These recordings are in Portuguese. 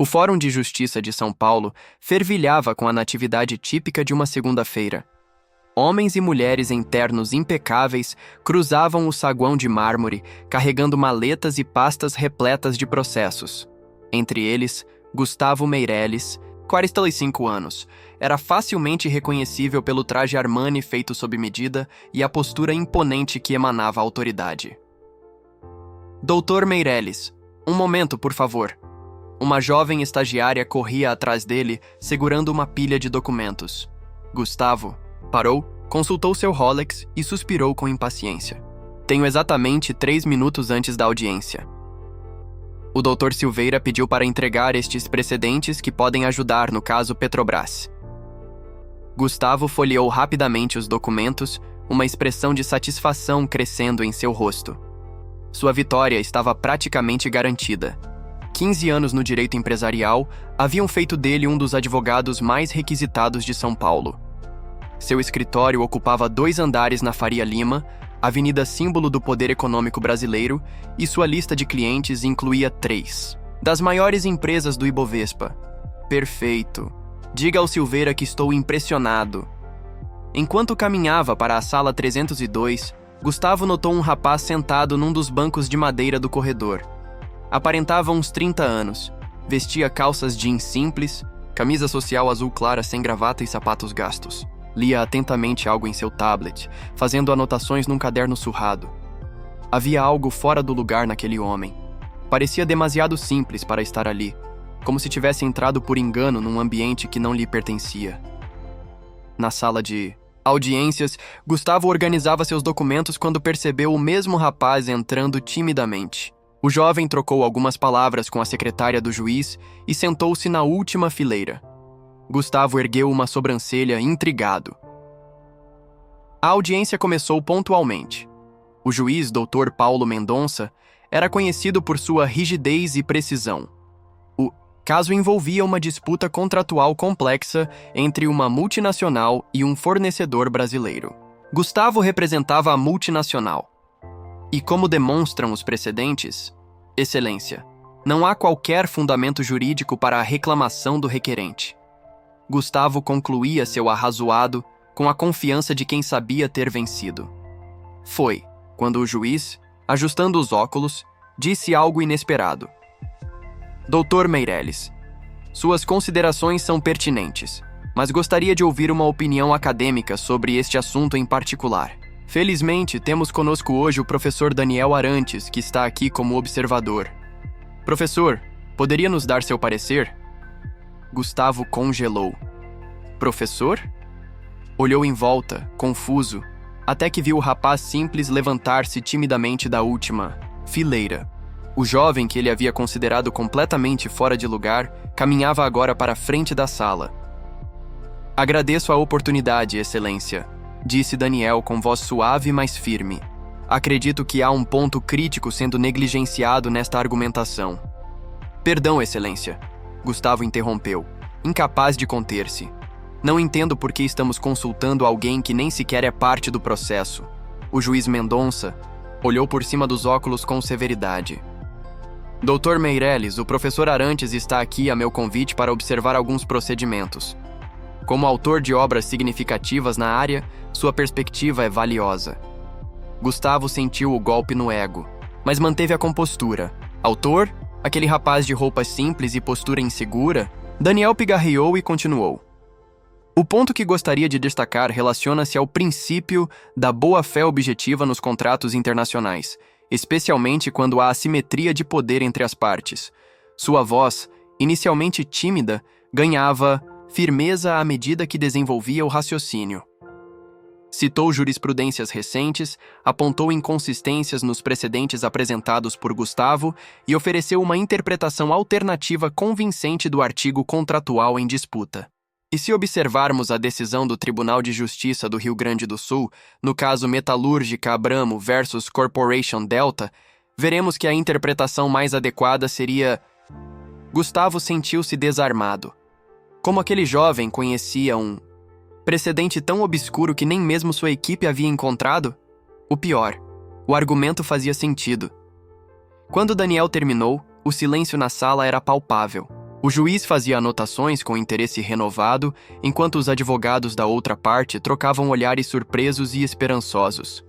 O Fórum de Justiça de São Paulo fervilhava com a natividade típica de uma segunda-feira. Homens e mulheres em ternos impecáveis cruzavam o saguão de mármore, carregando maletas e pastas repletas de processos. Entre eles, Gustavo Meireles, 45 anos, era facilmente reconhecível pelo traje Armani feito sob medida e a postura imponente que emanava a autoridade. Doutor Meireles, um momento, por favor. Uma jovem estagiária corria atrás dele, segurando uma pilha de documentos. Gustavo parou, consultou seu Rolex e suspirou com impaciência. Tenho exatamente 3 minutos antes da audiência. O Dr. Silveira pediu para entregar estes precedentes que podem ajudar no caso Petrobras. Gustavo folheou rapidamente os documentos, uma expressão de satisfação crescendo em seu rosto. Sua vitória estava praticamente garantida. 15 anos no direito empresarial haviam feito dele um dos advogados mais requisitados de São Paulo. Seu escritório ocupava 2 andares na Faria Lima, avenida símbolo do poder econômico brasileiro, e sua lista de clientes incluía 3 das maiores empresas do Ibovespa. Perfeito. Diga ao Silveira que estou impressionado. Enquanto caminhava para a sala 302, Gustavo notou um rapaz sentado num dos bancos de madeira do corredor. Aparentava uns 30 anos, vestia calças jeans simples, camisa social azul clara sem gravata e sapatos gastos. Lia atentamente algo em seu tablet, fazendo anotações num caderno surrado. Havia algo fora do lugar naquele homem. Parecia demasiado simples para estar ali, como se tivesse entrado por engano num ambiente que não lhe pertencia. Na sala de audiências, Gustavo organizava seus documentos quando percebeu o mesmo rapaz entrando timidamente. O jovem trocou algumas palavras com a secretária do juiz e sentou-se na última fileira. Gustavo ergueu uma sobrancelha intrigado. A audiência começou pontualmente. O juiz, Dr. Paulo Mendonça, era conhecido por sua rigidez e precisão. O caso envolvia uma disputa contratual complexa entre uma multinacional e um fornecedor brasileiro. Gustavo representava a multinacional. E como demonstram os precedentes, Excelência, não há qualquer fundamento jurídico para a reclamação do requerente. Gustavo concluía seu arrazoado com a confiança de quem sabia ter vencido. Foi quando o juiz, ajustando os óculos, disse algo inesperado. Doutor Meireles, suas considerações são pertinentes, mas gostaria de ouvir uma opinião acadêmica sobre este assunto em particular. Felizmente, temos conosco hoje o professor Daniel Arantes, que está aqui como observador. Professor, poderia nos dar seu parecer? Gustavo congelou. Professor? Olhou em volta, confuso, até que viu o rapaz simples levantar-se timidamente da última fileira. O jovem que ele havia considerado completamente fora de lugar caminhava agora para a frente da sala. Agradeço a oportunidade, Excelência, disse Daniel com voz suave mas firme. Acredito que há um ponto crítico sendo negligenciado nesta argumentação. Perdão, Excelência, Gustavo interrompeu, incapaz de conter-se. Não entendo por que estamos consultando alguém que nem sequer é parte do processo. O juiz Mendonça olhou por cima dos óculos com severidade. Dr. Meireles, o professor Arantes está aqui a meu convite para observar alguns procedimentos. Como autor de obras significativas na área, sua perspectiva é valiosa. Gustavo sentiu o golpe no ego, mas manteve a compostura. Autor? Aquele rapaz de roupas simples e postura insegura? Daniel pigarreou e continuou. O ponto que gostaria de destacar relaciona-se ao princípio da boa-fé objetiva nos contratos internacionais, especialmente quando há assimetria de poder entre as partes. Sua voz, inicialmente tímida, ganhava firmeza à medida que desenvolvia o raciocínio. Citou jurisprudências recentes, apontou inconsistências nos precedentes apresentados por Gustavo e ofereceu uma interpretação alternativa convincente do artigo contratual em disputa. E se observarmos a decisão do Tribunal de Justiça do Rio Grande do Sul, no caso Metalúrgica Abramo versus Corporation Delta, veremos que a interpretação mais adequada seria... Gustavo sentiu-se desarmado. Como aquele jovem conhecia um precedente tão obscuro que nem mesmo sua equipe havia encontrado? O pior, o argumento fazia sentido. Quando Daniel terminou, o silêncio na sala era palpável. O juiz fazia anotações com interesse renovado, enquanto os advogados da outra parte trocavam olhares surpresos e esperançosos.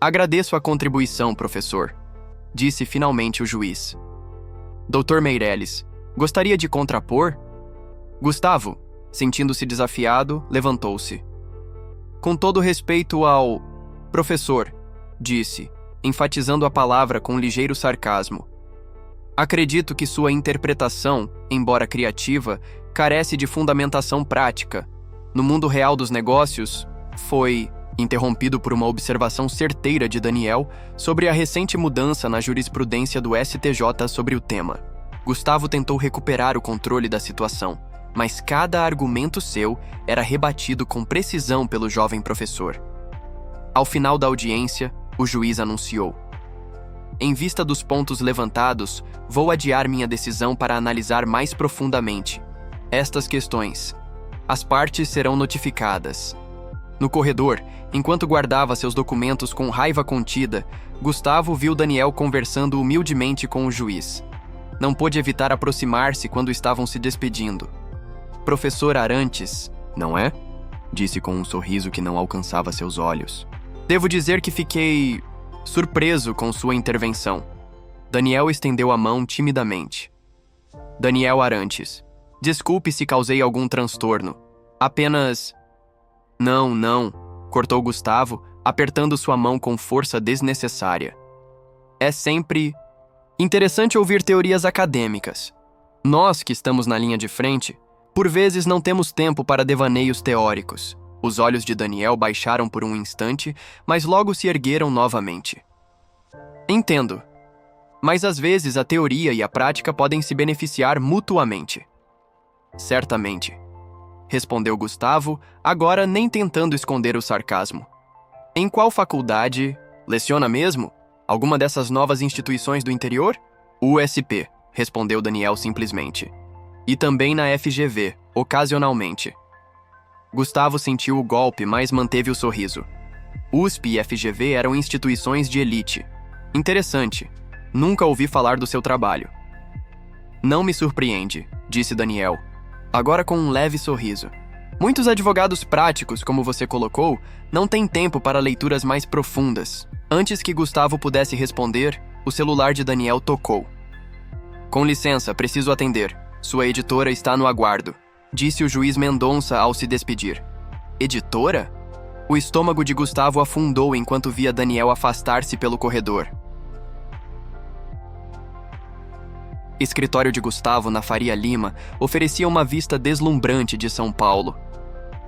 Agradeço a contribuição, professor, disse finalmente o juiz. Dr. Meirelles, gostaria de contrapor? Gustavo, sentindo-se desafiado, levantou-se. Com todo respeito ao professor, disse, enfatizando a palavra com um ligeiro sarcasmo. Acredito que sua interpretação, embora criativa, carece de fundamentação prática. No mundo real dos negócios, foi interrompido por uma observação certeira de Daniel sobre a recente mudança na jurisprudência do STJ sobre o tema. Gustavo tentou recuperar o controle da situação, mas cada argumento seu era rebatido com precisão pelo jovem professor. Ao final da audiência, o juiz anunciou: em vista dos pontos levantados, vou adiar minha decisão para analisar mais profundamente estas questões. As partes serão notificadas. No corredor, enquanto guardava seus documentos com raiva contida, Gustavo viu Daniel conversando humildemente com o juiz. Não pôde evitar aproximar-se quando estavam se despedindo. Professor Arantes, não é? Disse com um sorriso que não alcançava seus olhos. Devo dizer que fiquei surpreso com sua intervenção. Daniel estendeu a mão timidamente. Daniel Arantes, desculpe se causei algum transtorno. Apenas... Não, cortou Gustavo, apertando sua mão com força desnecessária. É sempre interessante ouvir teorias acadêmicas. Nós, que estamos na linha de frente, por vezes não temos tempo para devaneios teóricos. Os olhos de Daniel baixaram por um instante, mas logo se ergueram novamente. Entendo. Mas às vezes a teoria e a prática podem se beneficiar mutuamente. Certamente, respondeu Gustavo, agora nem tentando esconder o sarcasmo. Em qual faculdade? Leciona mesmo? Alguma dessas novas instituições do interior? USP, respondeu Daniel simplesmente. E também na FGV, ocasionalmente. Gustavo sentiu o golpe, mas manteve o sorriso. USP e FGV eram instituições de elite. Interessante. Nunca ouvi falar do seu trabalho. Não me surpreende, disse Daniel, agora com um leve sorriso. Muitos advogados práticos, como você colocou, não têm tempo para leituras mais profundas. Antes que Gustavo pudesse responder, o celular de Daniel tocou. Com licença, preciso atender. Sua editora está no aguardo, disse o juiz Mendonça ao se despedir. Editora? O estômago de Gustavo afundou enquanto via Daniel afastar-se pelo corredor. Escritório de Gustavo, na Faria Lima, oferecia uma vista deslumbrante de São Paulo.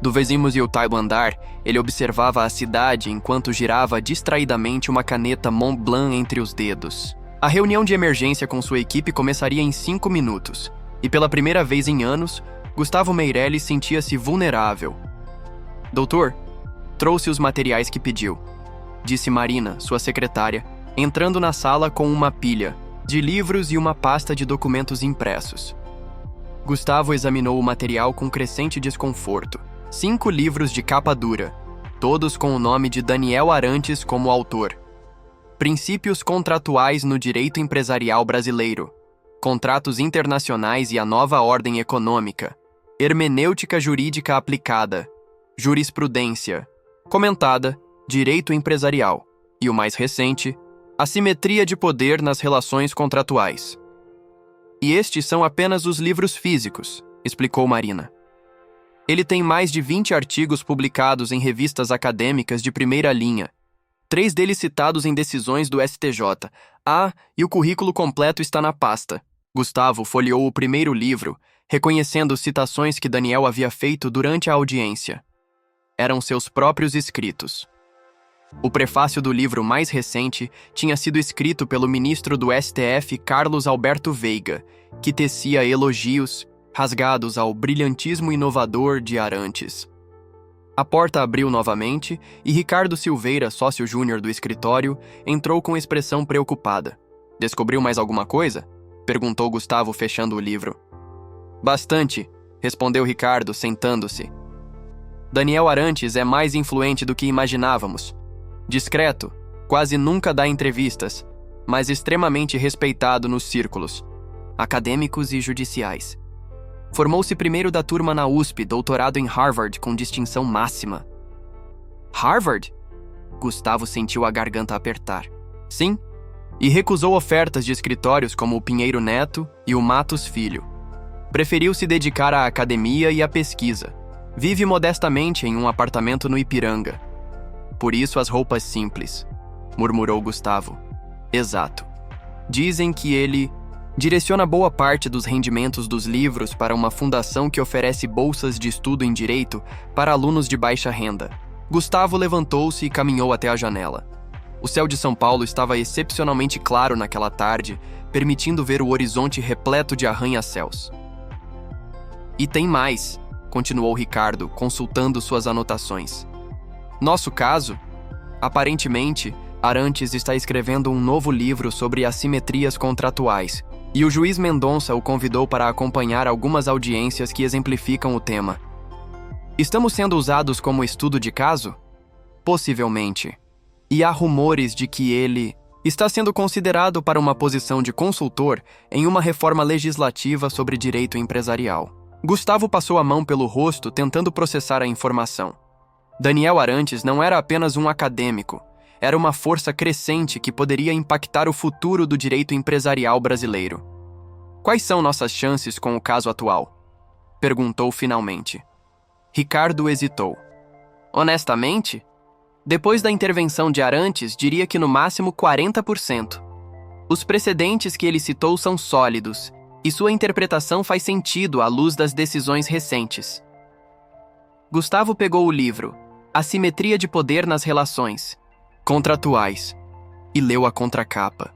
Do 28º andar, ele observava a cidade enquanto girava distraidamente uma caneta Mont Blanc entre os dedos. A reunião de emergência com sua equipe começaria em 5 minutos, e pela primeira vez em anos, Gustavo Meirelles sentia-se vulnerável. Doutor, trouxe os materiais que pediu, disse Marina, sua secretária, entrando na sala com uma pilha de livros e uma pasta de documentos impressos. Gustavo examinou o material com crescente desconforto. 5 livros de capa dura, todos com o nome de Daniel Arantes como autor. Princípios contratuais no direito empresarial brasileiro, contratos internacionais e a nova ordem econômica, hermenêutica jurídica aplicada, jurisprudência, comentada, direito empresarial e o mais recente, assimetria de poder nas relações contratuais. E estes são apenas os livros físicos, explicou Marina. Ele tem mais de 20 artigos publicados em revistas acadêmicas de primeira linha, 3 deles citados em decisões do STJ. E o currículo completo está na pasta. Gustavo folheou o primeiro livro, reconhecendo citações que Daniel havia feito durante a audiência. Eram seus próprios escritos. O prefácio do livro mais recente tinha sido escrito pelo ministro do STF Carlos Alberto Veiga, que tecia elogios rasgados ao brilhantismo inovador de Arantes. A porta abriu novamente e Ricardo Silveira, sócio júnior do escritório, entrou com expressão preocupada. Descobriu mais alguma coisa? Perguntou Gustavo, fechando o livro. Bastante, respondeu Ricardo, sentando-se. Daniel Arantes é mais influente do que imaginávamos. Discreto, quase nunca dá entrevistas, mas extremamente respeitado nos círculos. acadêmicos e judiciais. Formou-se primeiro da turma na USP, doutorado em Harvard com distinção máxima. Harvard? Gustavo sentiu a garganta apertar. Sim, e recusou ofertas de escritórios como o Pinheiro Neto e o Matos Filho. Preferiu se dedicar à academia e à pesquisa. Vive modestamente em um apartamento no Ipiranga. Por isso as roupas simples, murmurou Gustavo. Exato. Dizem que ele direciona boa parte dos rendimentos dos livros para uma fundação que oferece bolsas de estudo em direito para alunos de baixa renda. Gustavo levantou-se e caminhou até a janela. O céu de São Paulo estava excepcionalmente claro naquela tarde, permitindo ver o horizonte repleto de arranha-céus. E tem mais, continuou Ricardo, consultando suas anotações. Nosso caso, aparentemente, Arantes está escrevendo um novo livro sobre assimetrias contratuais, e o juiz Mendonça o convidou para acompanhar algumas audiências que exemplificam o tema. Estamos sendo usados como estudo de caso? Possivelmente. E há rumores de que ele está sendo considerado para uma posição de consultor em uma reforma legislativa sobre direito empresarial. Gustavo passou a mão pelo rosto tentando processar a informação. Daniel Arantes não era apenas um acadêmico, era uma força crescente que poderia impactar o futuro do direito empresarial brasileiro. Quais são nossas chances com o caso atual? Perguntou finalmente. Ricardo hesitou. Honestamente, depois da intervenção de Arantes, diria que no máximo 40%. Os precedentes que ele citou são sólidos, e sua interpretação faz sentido à luz das decisões recentes. Gustavo pegou o livro, Assimetria de Poder nas Relações Contratuais, e leu a contracapa.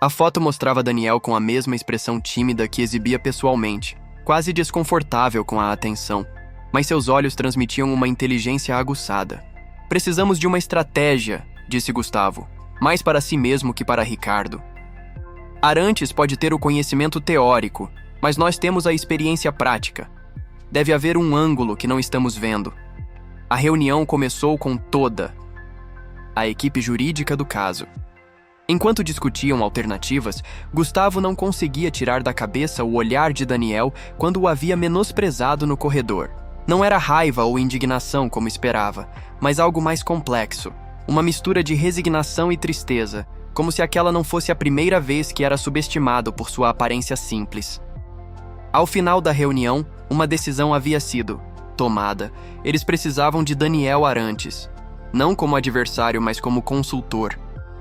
A foto mostrava Daniel com a mesma expressão tímida que exibia pessoalmente, quase desconfortável com a atenção, mas seus olhos transmitiam uma inteligência aguçada. Precisamos de uma estratégia, disse Gustavo, mais para si mesmo que para Ricardo. Arantes pode ter o conhecimento teórico, mas nós temos a experiência prática. Deve haver um ângulo que não estamos vendo. A reunião começou com toda a equipe jurídica do caso. Enquanto discutiam alternativas, Gustavo não conseguia tirar da cabeça o olhar de Daniel quando o havia menosprezado no corredor. Não era raiva ou indignação como esperava, mas algo mais complexo, uma mistura de resignação e tristeza, como se aquela não fosse a primeira vez que era subestimado por sua aparência simples. Ao final da reunião, uma decisão havia sido tomada. Eles precisavam de Daniel Arantes, não como adversário, mas como consultor.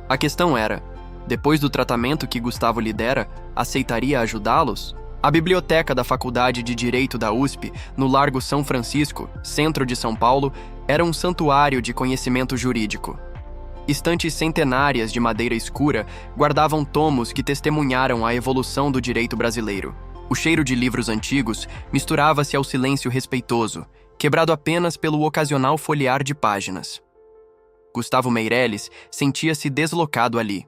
A questão era, depois do tratamento que Gustavo lhe dera, aceitaria ajudá-los? A biblioteca da Faculdade de Direito da USP, no Largo São Francisco, centro de São Paulo, era um santuário de conhecimento jurídico. Estantes centenárias de madeira escura guardavam tomos que testemunharam a evolução do direito brasileiro. O cheiro de livros antigos misturava-se ao silêncio respeitoso, quebrado apenas pelo ocasional folhear de páginas. Gustavo Meireles sentia-se deslocado ali.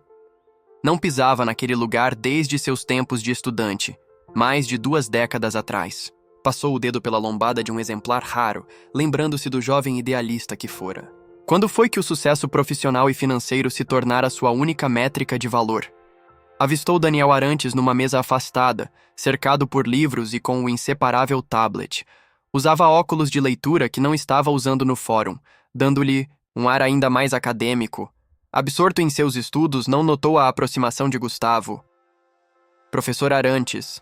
Não pisava naquele lugar desde seus tempos de estudante, mais de 2 décadas atrás. Passou o dedo pela lombada de um exemplar raro, lembrando-se do jovem idealista que fora. Quando foi que o sucesso profissional e financeiro se tornara sua única métrica de valor? Avistou Daniel Arantes numa mesa afastada, cercado por livros e com o inseparável tablet. Usava óculos de leitura que não estava usando no fórum, dando-lhe um ar ainda mais acadêmico. Absorto em seus estudos, não notou a aproximação de Gustavo. Professor Arantes.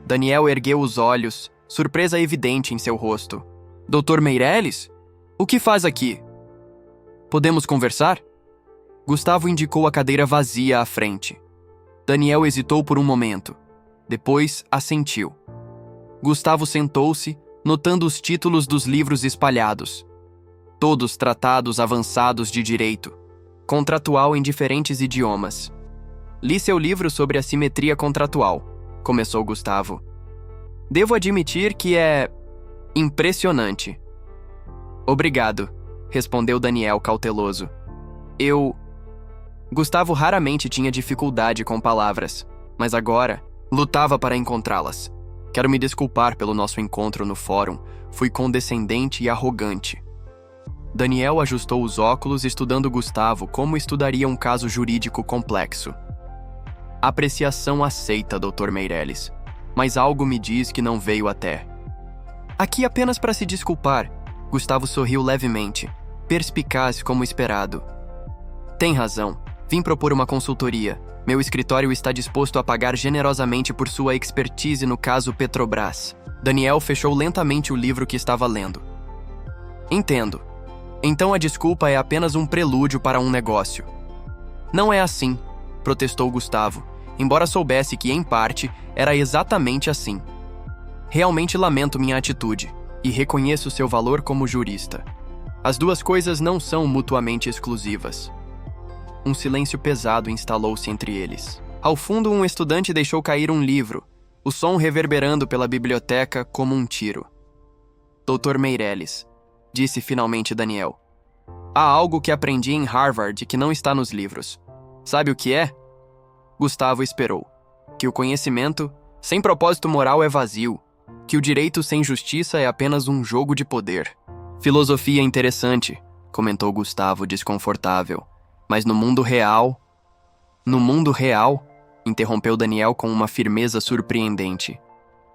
Daniel ergueu os olhos, surpresa evidente em seu rosto. Doutor Meireles? O que faz aqui? Podemos conversar? Gustavo indicou a cadeira vazia à frente. Daniel hesitou por um momento. Depois, assentiu. Gustavo sentou-se, notando os títulos dos livros espalhados. Todos tratados avançados de direito, contratual em diferentes idiomas. Li seu livro sobre assimetria contratual, começou Gustavo. Devo admitir que é impressionante. Obrigado, respondeu Daniel cauteloso. Gustavo raramente tinha dificuldade com palavras, mas agora lutava para encontrá-las. Quero me desculpar pelo nosso encontro no fórum. Fui condescendente e arrogante. Daniel ajustou os óculos estudando Gustavo como estudaria um caso jurídico complexo. Apreciação aceita, Dr. Meirelles. Mas algo me diz que não veio até. Aqui apenas para se desculpar. Gustavo sorriu levemente, perspicaz como esperado. Tem razão. Vim propor uma consultoria. Meu escritório está disposto a pagar generosamente por sua expertise no caso Petrobras. Daniel fechou lentamente o livro que estava lendo. Entendo. Então a desculpa é apenas um prelúdio para um negócio. Não é assim, protestou Gustavo, embora soubesse que, em parte, era exatamente assim. Realmente lamento minha atitude e reconheço seu valor como jurista. As duas coisas não são mutuamente exclusivas. Um silêncio pesado instalou-se entre eles. Ao fundo, um estudante deixou cair um livro, o som reverberando pela biblioteca como um tiro. Dr. Meirelles, disse finalmente Daniel. Há algo que aprendi em Harvard que não está nos livros. Sabe o que é? Gustavo esperou. Que o conhecimento, sem propósito moral, é vazio. Que o direito sem justiça é apenas um jogo de poder. Filosofia interessante, comentou Gustavo, desconfortável. Mas no mundo real... No mundo real, interrompeu Daniel com uma firmeza surpreendente.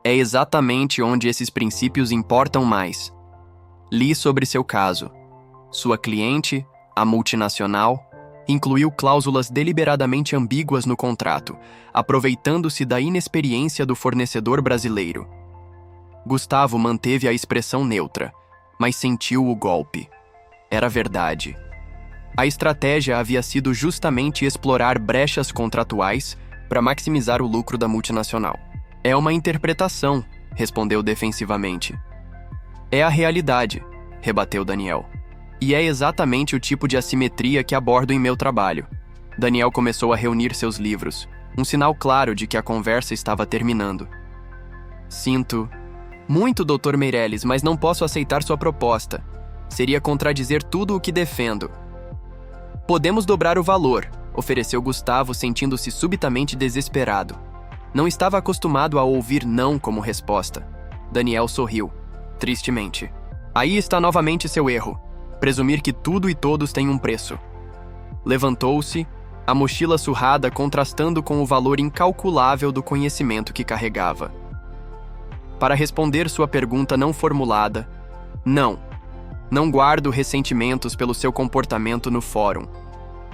É exatamente onde esses princípios importam mais. Li sobre seu caso. Sua cliente, a multinacional, incluiu cláusulas deliberadamente ambíguas no contrato, aproveitando-se da inexperiência do fornecedor brasileiro. Gustavo manteve a expressão neutra, mas sentiu o golpe. Era verdade. A estratégia havia sido justamente explorar brechas contratuais para maximizar o lucro da multinacional. É uma interpretação, respondeu defensivamente. É a realidade, rebateu Daniel. E é exatamente o tipo de assimetria que abordo em meu trabalho. Daniel começou a reunir seus livros, um sinal claro de que a conversa estava terminando. Sinto muito, Dr. Meirelles, mas não posso aceitar sua proposta. Seria contradizer tudo o que defendo. Podemos dobrar o valor, ofereceu Gustavo, sentindo-se subitamente desesperado. Não estava acostumado a ouvir não como resposta. Daniel sorriu, tristemente. Aí está novamente seu erro. Presumir que tudo e todos têm um preço. Levantou-se, a mochila surrada contrastando com o valor incalculável do conhecimento que carregava. Para responder sua pergunta não formulada, não. Não guardo ressentimentos pelo seu comportamento no fórum.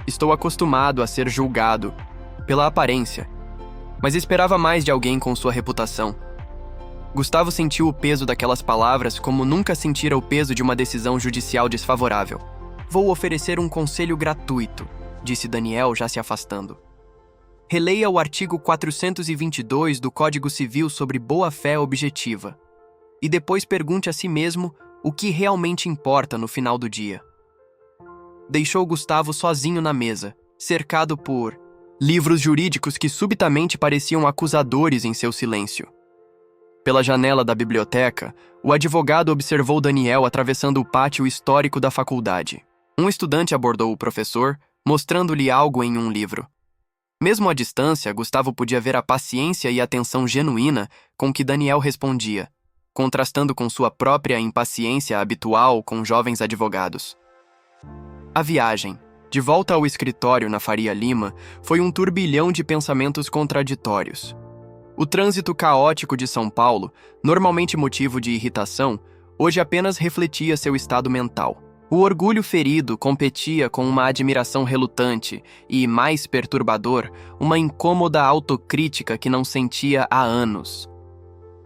Estou acostumado a ser julgado pela aparência, mas esperava mais de alguém com sua reputação. Gustavo sentiu o peso daquelas palavras como nunca sentira o peso de uma decisão judicial desfavorável. Vou oferecer um conselho gratuito, disse Daniel, já se afastando. Releia o artigo 422 do Código Civil sobre boa-fé objetiva. E depois pergunte a si mesmo o que realmente importa no final do dia. Deixou Gustavo sozinho na mesa, cercado por livros jurídicos que subitamente pareciam acusadores em seu silêncio. Pela janela da biblioteca, o advogado observou Daniel atravessando o pátio histórico da faculdade. Um estudante abordou o professor, mostrando-lhe algo em um livro. Mesmo à distância, Gustavo podia ver a paciência e atenção genuína com que Daniel respondia, contrastando com sua própria impaciência habitual com jovens advogados. A viagem, de volta ao escritório na Faria Lima, foi um turbilhão de pensamentos contraditórios. O trânsito caótico de São Paulo, normalmente motivo de irritação, hoje apenas refletia seu estado mental. O orgulho ferido competia com uma admiração relutante e, mais perturbador, uma incômoda autocrítica que não sentia há anos.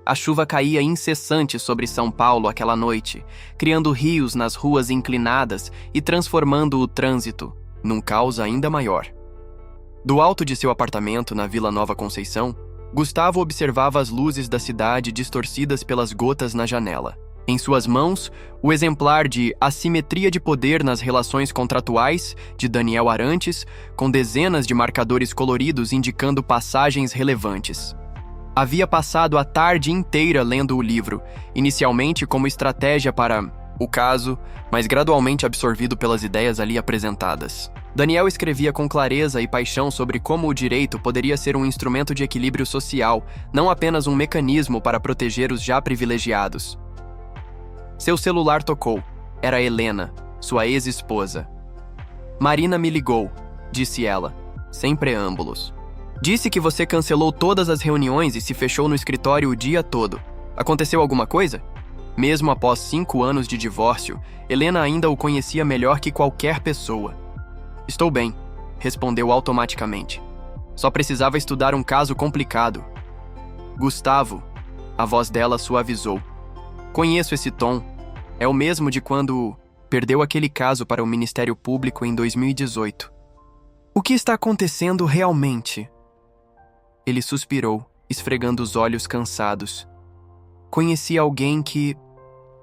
A chuva caía incessante sobre São Paulo aquela noite, criando rios nas ruas inclinadas e transformando o trânsito num caos ainda maior. Do alto de seu apartamento na Vila Nova Conceição, Gustavo observava as luzes da cidade distorcidas pelas gotas na janela. Em suas mãos, o exemplar de Assimetria de Poder nas Relações Contratuais, de Daniel Arantes, com dezenas de marcadores coloridos indicando passagens relevantes. Havia passado a tarde inteira lendo o livro, inicialmente como estratégia para o caso, mas gradualmente absorvido pelas ideias ali apresentadas. Daniel escrevia com clareza e paixão sobre como o direito poderia ser um instrumento de equilíbrio social, não apenas um mecanismo para proteger os já privilegiados. Seu celular tocou. Era Helena, sua ex-esposa. Marina me ligou, disse ela, sem preâmbulos. Disse que você cancelou todas as reuniões e se fechou no escritório o dia todo. Aconteceu alguma coisa? Mesmo após 5 anos de divórcio, Helena ainda o conhecia melhor que qualquer pessoa. Estou bem, respondeu automaticamente. Só precisava estudar um caso complicado. Gustavo, a voz dela suavizou. Conheço esse tom. É o mesmo de quando perdeu aquele caso para o Ministério Público em 2018. O que está acontecendo realmente? Ele suspirou, esfregando os olhos cansados. Conheci alguém que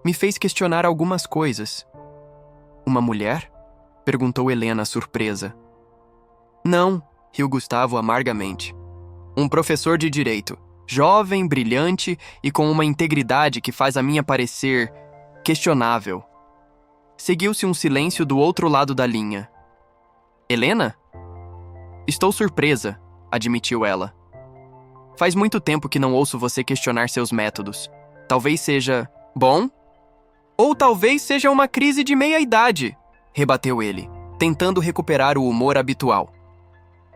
me fez questionar algumas coisas. Uma mulher? Perguntou Helena, surpresa. Não, riu Gustavo amargamente. Um professor de direito, jovem, brilhante e com uma integridade que faz a minha parecer questionável. Seguiu-se um silêncio do outro lado da linha. Helena? Estou surpresa, admitiu ela. Faz muito tempo que não ouço você questionar seus métodos. Talvez seja bom? Ou talvez seja uma crise de meia-idade, rebateu ele, tentando recuperar o humor habitual.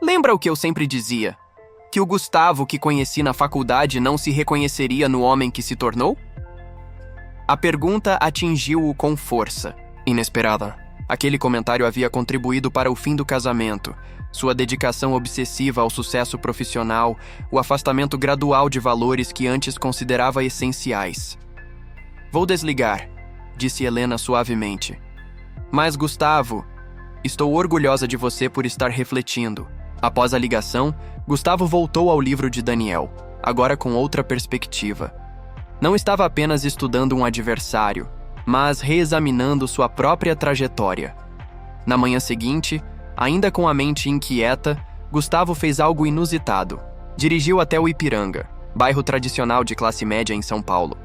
Lembra o que eu sempre dizia? Que o Gustavo que conheci na faculdade não se reconheceria no homem que se tornou? A pergunta atingiu-o com força. Inesperada. Aquele comentário havia contribuído para o fim do casamento, sua dedicação obsessiva ao sucesso profissional, o afastamento gradual de valores que antes considerava essenciais. Vou desligar, disse Helena suavemente. Mas, Gustavo, estou orgulhosa de você por estar refletindo. Após a ligação, Gustavo voltou ao livro de Daniel, agora com outra perspectiva. Não estava apenas estudando um adversário, mas reexaminando sua própria trajetória. Na manhã seguinte, ainda com a mente inquieta, Gustavo fez algo inusitado. Dirigiu até o Ipiranga, bairro tradicional de classe média em São Paulo.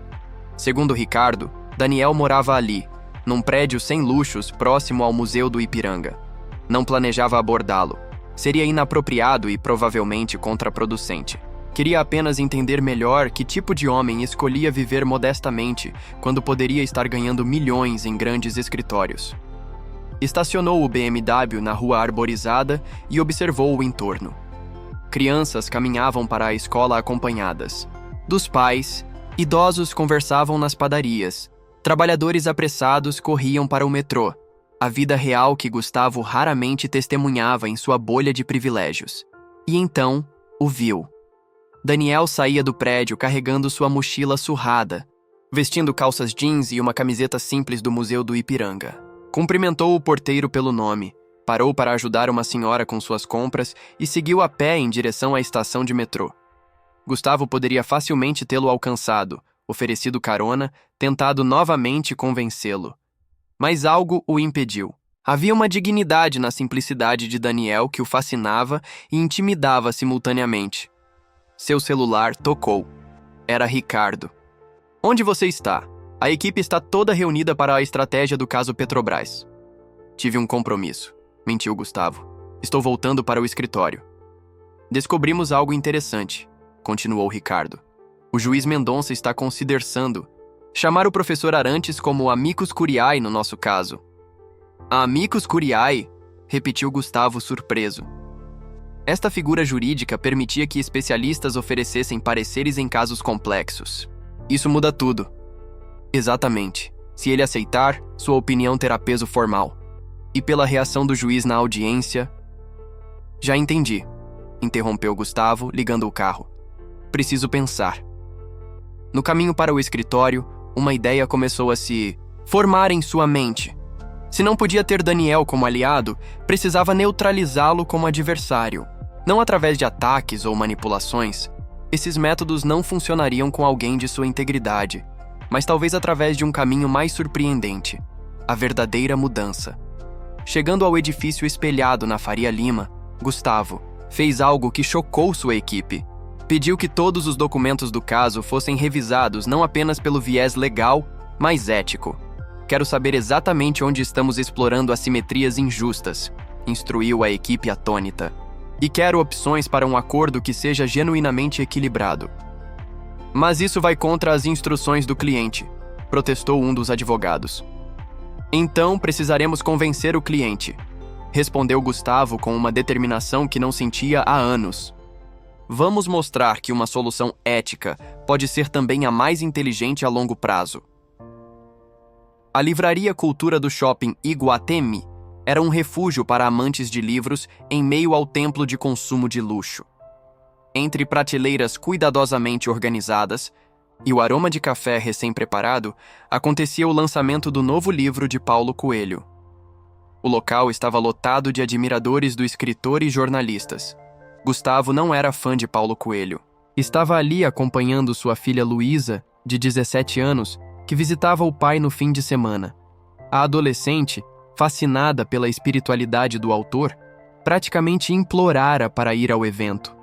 Segundo Ricardo, Daniel morava ali, num prédio sem luxos próximo ao Museu do Ipiranga. Não planejava abordá-lo. Seria inapropriado e provavelmente contraproducente. Queria apenas entender melhor que tipo de homem escolhia viver modestamente quando poderia estar ganhando milhões em grandes escritórios. Estacionou o BMW na rua arborizada e observou o entorno. Crianças caminhavam para a escola acompanhadas. Dos pais, idosos conversavam nas padarias. Trabalhadores apressados corriam para o metrô. A vida real que Gustavo raramente testemunhava em sua bolha de privilégios. E então, o viu. Daniel saía do prédio carregando sua mochila surrada, vestindo calças jeans e uma camiseta simples do Museu do Ipiranga. Cumprimentou o porteiro pelo nome, parou para ajudar uma senhora com suas compras e seguiu a pé em direção à estação de metrô. Gustavo poderia facilmente tê-lo alcançado, oferecido carona, tentado novamente convencê-lo. Mas algo o impediu. Havia uma dignidade na simplicidade de Daniel que o fascinava e intimidava simultaneamente. Seu celular tocou. Era Ricardo. Onde você está? A equipe está toda reunida para a estratégia do caso Petrobras. Tive um compromisso, mentiu Gustavo. Estou voltando para o escritório. Descobrimos algo interessante, continuou Ricardo. O juiz Mendonça está considerando chamar o professor Arantes como amicus curiae no nosso caso. Amicus curiae? Repetiu Gustavo surpreso. Esta figura jurídica permitia que especialistas oferecessem pareceres em casos complexos. Isso muda tudo. Exatamente. Se ele aceitar, sua opinião terá peso formal. E pela reação do juiz na audiência... Já entendi, interrompeu Gustavo, ligando o carro. Preciso pensar. No caminho para o escritório, uma ideia começou a se formar em sua mente. Se não podia ter Daniel como aliado, precisava neutralizá-lo como adversário. Não através de ataques ou manipulações. Esses métodos não funcionariam com alguém de sua integridade, mas talvez através de um caminho mais surpreendente, a verdadeira mudança. Chegando ao edifício espelhado na Faria Lima, Gustavo fez algo que chocou sua equipe. Pediu que todos os documentos do caso fossem revisados não apenas pelo viés legal, mas ético. Quero saber exatamente onde estamos explorando assimetrias injustas, instruiu a equipe atônita. E quero opções para um acordo que seja genuinamente equilibrado. Mas isso vai contra as instruções do cliente, protestou um dos advogados. Então precisaremos convencer o cliente, respondeu Gustavo com uma determinação que não sentia há anos. Vamos mostrar que uma solução ética pode ser também a mais inteligente a longo prazo. A Livraria Cultura do Shopping Iguatemi era um refúgio para amantes de livros em meio ao templo de consumo de luxo. Entre prateleiras cuidadosamente organizadas e o aroma de café recém-preparado, acontecia o lançamento do novo livro de Paulo Coelho. O local estava lotado de admiradores do escritor e jornalistas. Gustavo não era fã de Paulo Coelho. Estava ali acompanhando sua filha Luísa, de 17 anos, que visitava o pai no fim de semana. A adolescente, fascinada pela espiritualidade do autor, praticamente implorara para ir ao evento.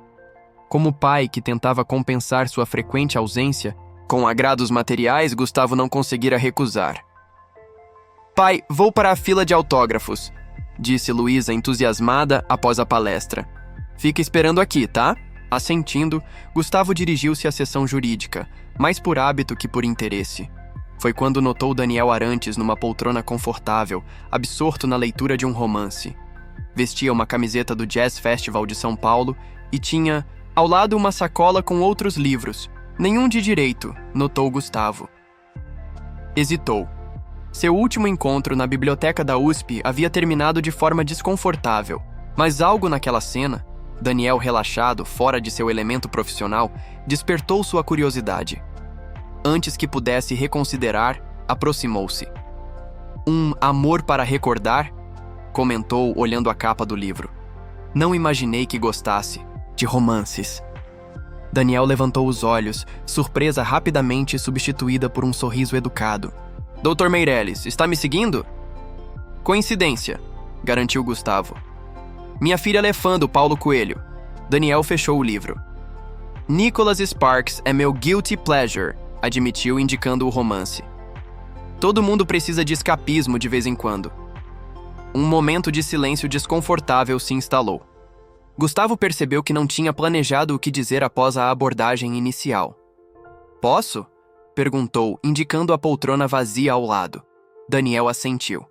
Como pai que tentava compensar sua frequente ausência, com agrados materiais, Gustavo não conseguira recusar. "Pai, vou para a fila de autógrafos", disse Luísa entusiasmada após a palestra. "Fica esperando aqui, tá?" Assentindo, Gustavo dirigiu-se à seção jurídica, mais por hábito que por interesse. Foi quando notou Daniel Arantes numa poltrona confortável, absorto na leitura de um romance. Vestia uma camiseta do Jazz Festival de São Paulo e tinha, ao lado, uma sacola com outros livros. Nenhum de direito, notou Gustavo. Hesitou. Seu último encontro na biblioteca da USP havia terminado de forma desconfortável, mas algo naquela cena, Daniel relaxado, fora de seu elemento profissional, despertou sua curiosidade. Antes que pudesse reconsiderar, aproximou-se. "Um amor para recordar?", comentou, olhando a capa do livro. "Não imaginei que gostasse de romances." Daniel levantou os olhos, surpresa rapidamente substituída por um sorriso educado. "Dr. Meirelles, está me seguindo?" "Coincidência", garantiu Gustavo. "Minha filha é fã do Paulo Coelho." Daniel fechou o livro. "Nicholas Sparks é meu guilty pleasure", admitiu, indicando o romance. "Todo mundo precisa de escapismo de vez em quando." Um momento de silêncio desconfortável se instalou. Gustavo percebeu que não tinha planejado o que dizer após a abordagem inicial. "Posso?", perguntou, indicando a poltrona vazia ao lado. Daniel assentiu.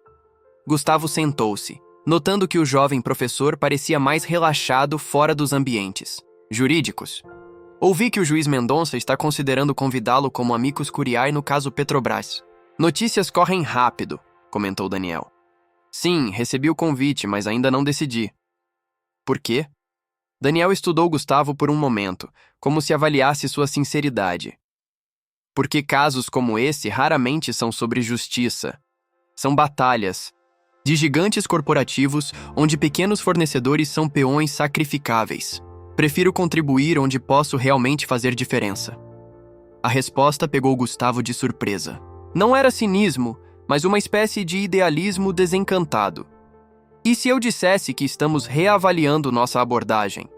Gustavo sentou-se, notando que o jovem professor parecia mais relaxado fora dos ambientes jurídicos. "Ouvi que o juiz Mendonça está considerando convidá-lo como amicus curiae no caso Petrobras." "Notícias correm rápido", comentou Daniel. "Sim, recebi o convite, mas ainda não decidi." "Por quê?" Daniel estudou Gustavo por um momento, como se avaliasse sua sinceridade. "Porque casos como esse raramente são sobre justiça. São batalhas de gigantes corporativos onde pequenos fornecedores são peões sacrificáveis. Prefiro contribuir onde posso realmente fazer diferença." A resposta pegou Gustavo de surpresa. Não era cinismo, mas uma espécie de idealismo desencantado. "E se eu dissesse que estamos reavaliando nossa abordagem?"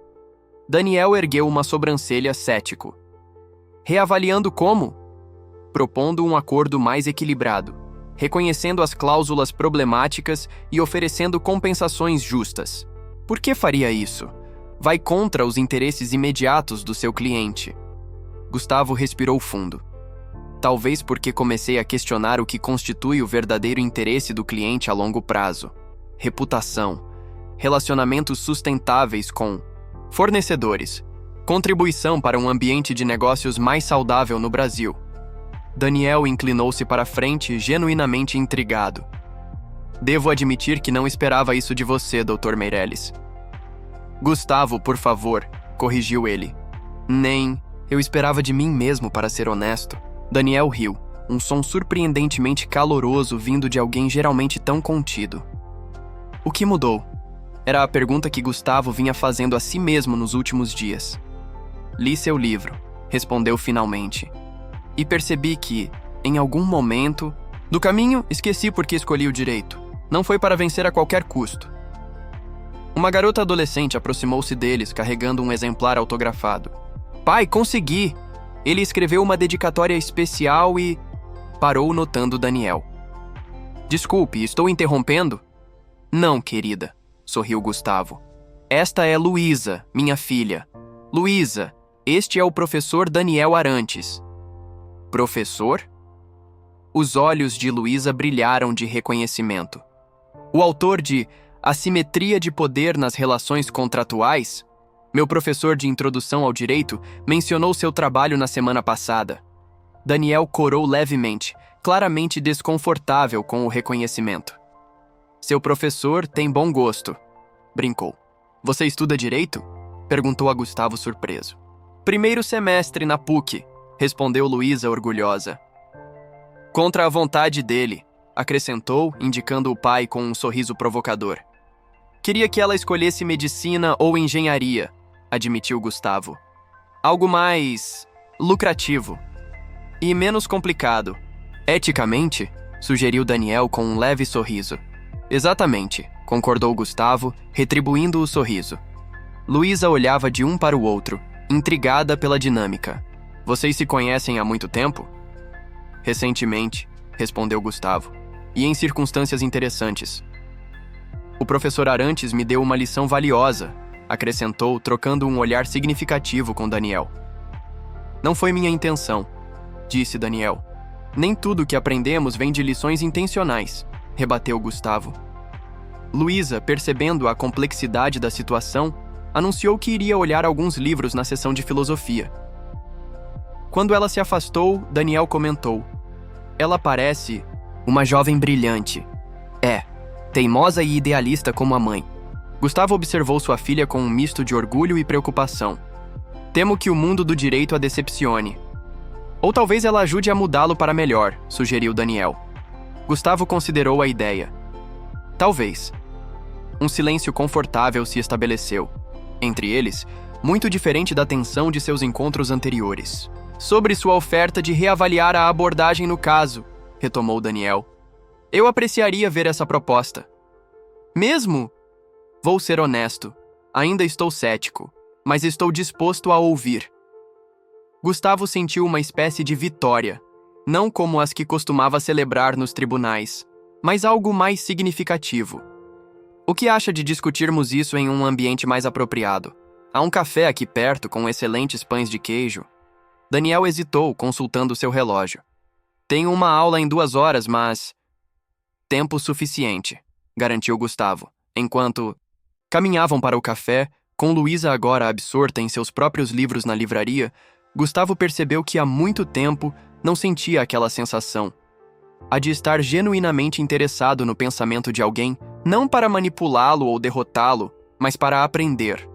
Daniel ergueu uma sobrancelha cético. "Reavaliando como?" "Propondo um acordo mais equilibrado, reconhecendo as cláusulas problemáticas e oferecendo compensações justas." "Por que faria isso?" "Vai contra os interesses imediatos do seu cliente." Gustavo respirou fundo. "Talvez porque comecei a questionar o que constitui o verdadeiro interesse do cliente a longo prazo. Reputação, relacionamentos sustentáveis com fornecedores, contribuição para um ambiente de negócios mais saudável no Brasil." Daniel inclinou-se para frente, genuinamente intrigado. "Devo admitir que não esperava isso de você, Dr. Meirelles." "Gustavo, por favor", corrigiu ele. "Nem eu esperava de mim mesmo, para ser honesto." Daniel riu, um som surpreendentemente caloroso vindo de alguém geralmente tão contido. "O que mudou?" Era a pergunta que Gustavo vinha fazendo a si mesmo nos últimos dias. "Li seu livro", respondeu finalmente. "E percebi que, em algum momento do caminho, esqueci por que escolhi o direito. Não foi para vencer a qualquer custo." Uma garota adolescente aproximou-se deles, carregando um exemplar autografado. "Pai, consegui!" Ele escreveu uma dedicatória especial e... Parou, notando Daniel. "Desculpe, estou interrompendo?" "Não, querida", sorriu Gustavo. "Esta é Luísa, minha filha. Luísa, este é o professor Daniel Arantes." "Professor?" Os olhos de Luísa brilharam de reconhecimento. "O autor de Assimetria de Poder nas Relações Contratuais?" Meu professor de introdução ao direito mencionou seu trabalho na semana passada. Daniel corou levemente, claramente desconfortável com o reconhecimento. Seu professor tem bom gosto, brincou. Você estuda direito? Perguntou a Gustavo surpreso. Primeiro semestre na PUC, respondeu Luísa orgulhosa. Contra a vontade dele, acrescentou, indicando o pai com um sorriso provocador. Queria que ela escolhesse medicina ou engenharia, admitiu Gustavo. Algo mais lucrativo e menos complicado. Eticamente, sugeriu Daniel com um leve sorriso. Exatamente, concordou Gustavo, retribuindo o sorriso. Luísa olhava de um para o outro, intrigada pela dinâmica. Vocês se conhecem há muito tempo? Recentemente, respondeu Gustavo, e em circunstâncias interessantes. O professor Arantes me deu uma lição valiosa, acrescentou, trocando um olhar significativo com Daniel. Não foi minha intenção, disse Daniel. Nem tudo que aprendemos vem de lições intencionais, rebateu Gustavo. Luísa, percebendo a complexidade da situação, anunciou que iria olhar alguns livros na sessão de filosofia. Quando ela se afastou, Daniel comentou. Ela parece uma jovem brilhante. É, teimosa e idealista como a mãe. Gustavo observou sua filha com um misto de orgulho e preocupação. Temo que o mundo do direito a decepcione. Ou talvez ela ajude a mudá-lo para melhor, sugeriu Daniel. Gustavo considerou a ideia. Talvez. Um silêncio confortável se estabeleceu. Entre eles, muito diferente da tensão de seus encontros anteriores. Sobre sua oferta de reavaliar a abordagem no caso, retomou Daniel. Eu apreciaria ver essa proposta. Mesmo? Vou ser honesto. Ainda estou cético, mas estou disposto a ouvir. Gustavo sentiu uma espécie de vitória, não como as que costumava celebrar nos tribunais, mas algo mais significativo. O que acha de discutirmos isso em um ambiente mais apropriado? Há um café aqui perto com excelentes pães de queijo. Daniel hesitou, consultando seu relógio. Tenho uma aula em 2 horas, mas... Tempo suficiente, garantiu Gustavo, enquanto caminhavam para o café, com Luísa agora absorta em seus próprios livros na livraria. Gustavo percebeu que há muito tempo não sentia aquela sensação. A de estar genuinamente interessado no pensamento de alguém, não para manipulá-lo ou derrotá-lo, mas para aprender.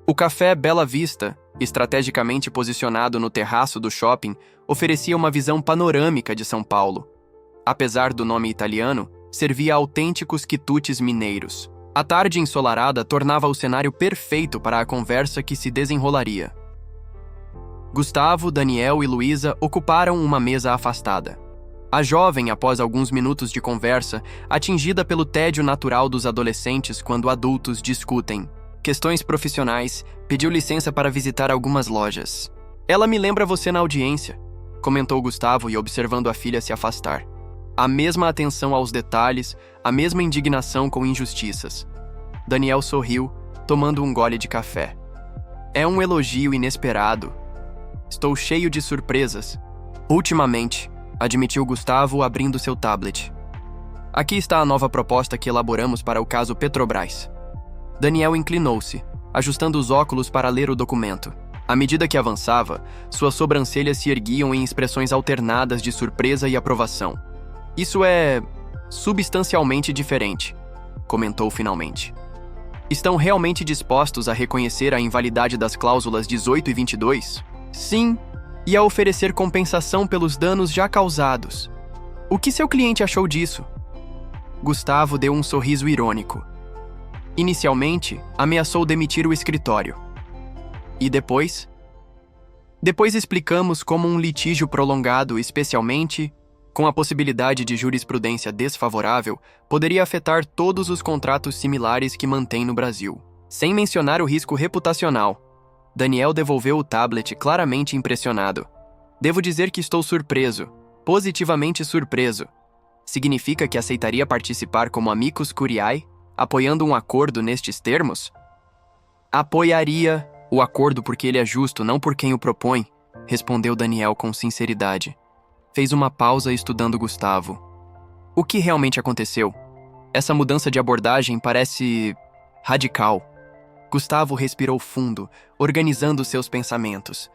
O café Bela Vista, estrategicamente posicionado no terraço do shopping, oferecia uma visão panorâmica de São Paulo. Apesar do nome italiano, servia autênticos quitutes mineiros. A tarde ensolarada tornava o cenário perfeito para a conversa que se desenrolaria. Gustavo, Daniel e Luísa ocuparam uma mesa afastada. A jovem, após alguns minutos de conversa, atingida pelo tédio natural dos adolescentes quando adultos discutem questões profissionais, pediu licença para visitar algumas lojas. Ela me lembra você na audiência, comentou Gustavo e observando a filha se afastar. A mesma atenção aos detalhes, a mesma indignação com injustiças. Daniel sorriu, tomando um gole de café. É um elogio inesperado. Estou cheio de surpresas. Ultimamente, admitiu Gustavo abrindo seu tablet. Aqui está a nova proposta que elaboramos para o caso Petrobras. Daniel inclinou-se, ajustando os óculos para ler o documento. À medida que avançava, suas sobrancelhas se erguiam em expressões alternadas de surpresa e aprovação. Isso é substancialmente diferente, comentou finalmente. Estão realmente dispostos a reconhecer a invalidade das cláusulas 18 e 22? Sim, e a oferecer compensação pelos danos já causados. O que seu cliente achou disso? Gustavo deu um sorriso irônico. Inicialmente, ameaçou demitir o escritório. E depois? Depois explicamos como um litígio prolongado, especialmente com a possibilidade de jurisprudência desfavorável, poderia afetar todos os contratos similares que mantém no Brasil. Sem mencionar o risco reputacional. Daniel devolveu o tablet claramente impressionado. Devo dizer que estou surpreso, positivamente surpreso. Significa que aceitaria participar como amicus curiae, apoiando um acordo nestes termos? Apoiaria o acordo porque ele é justo, não por quem o propõe, respondeu Daniel com sinceridade. Fez uma pausa estudando Gustavo. O que realmente aconteceu? Essa mudança de abordagem parece radical. Gustavo respirou fundo, organizando seus pensamentos.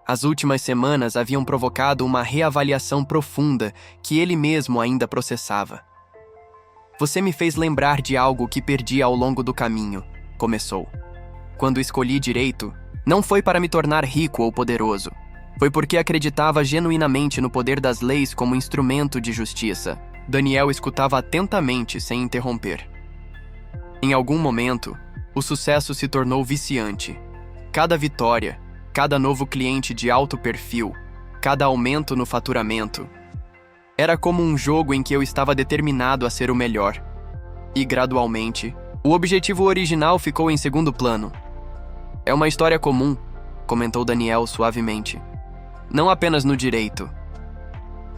As últimas semanas haviam provocado uma reavaliação profunda que ele mesmo ainda processava. Você me fez lembrar de algo que perdi ao longo do caminho, começou. Quando escolhi direito, não foi para me tornar rico ou poderoso. Foi porque acreditava genuinamente no poder das leis como instrumento de justiça. Daniel escutava atentamente, sem interromper. Em algum momento, o sucesso se tornou viciante. Cada vitória, cada novo cliente de alto perfil, cada aumento no faturamento. Era como um jogo em que eu estava determinado a ser o melhor. E, gradualmente, o objetivo original ficou em segundo plano. É uma história comum, comentou Daniel suavemente. Não apenas no direito.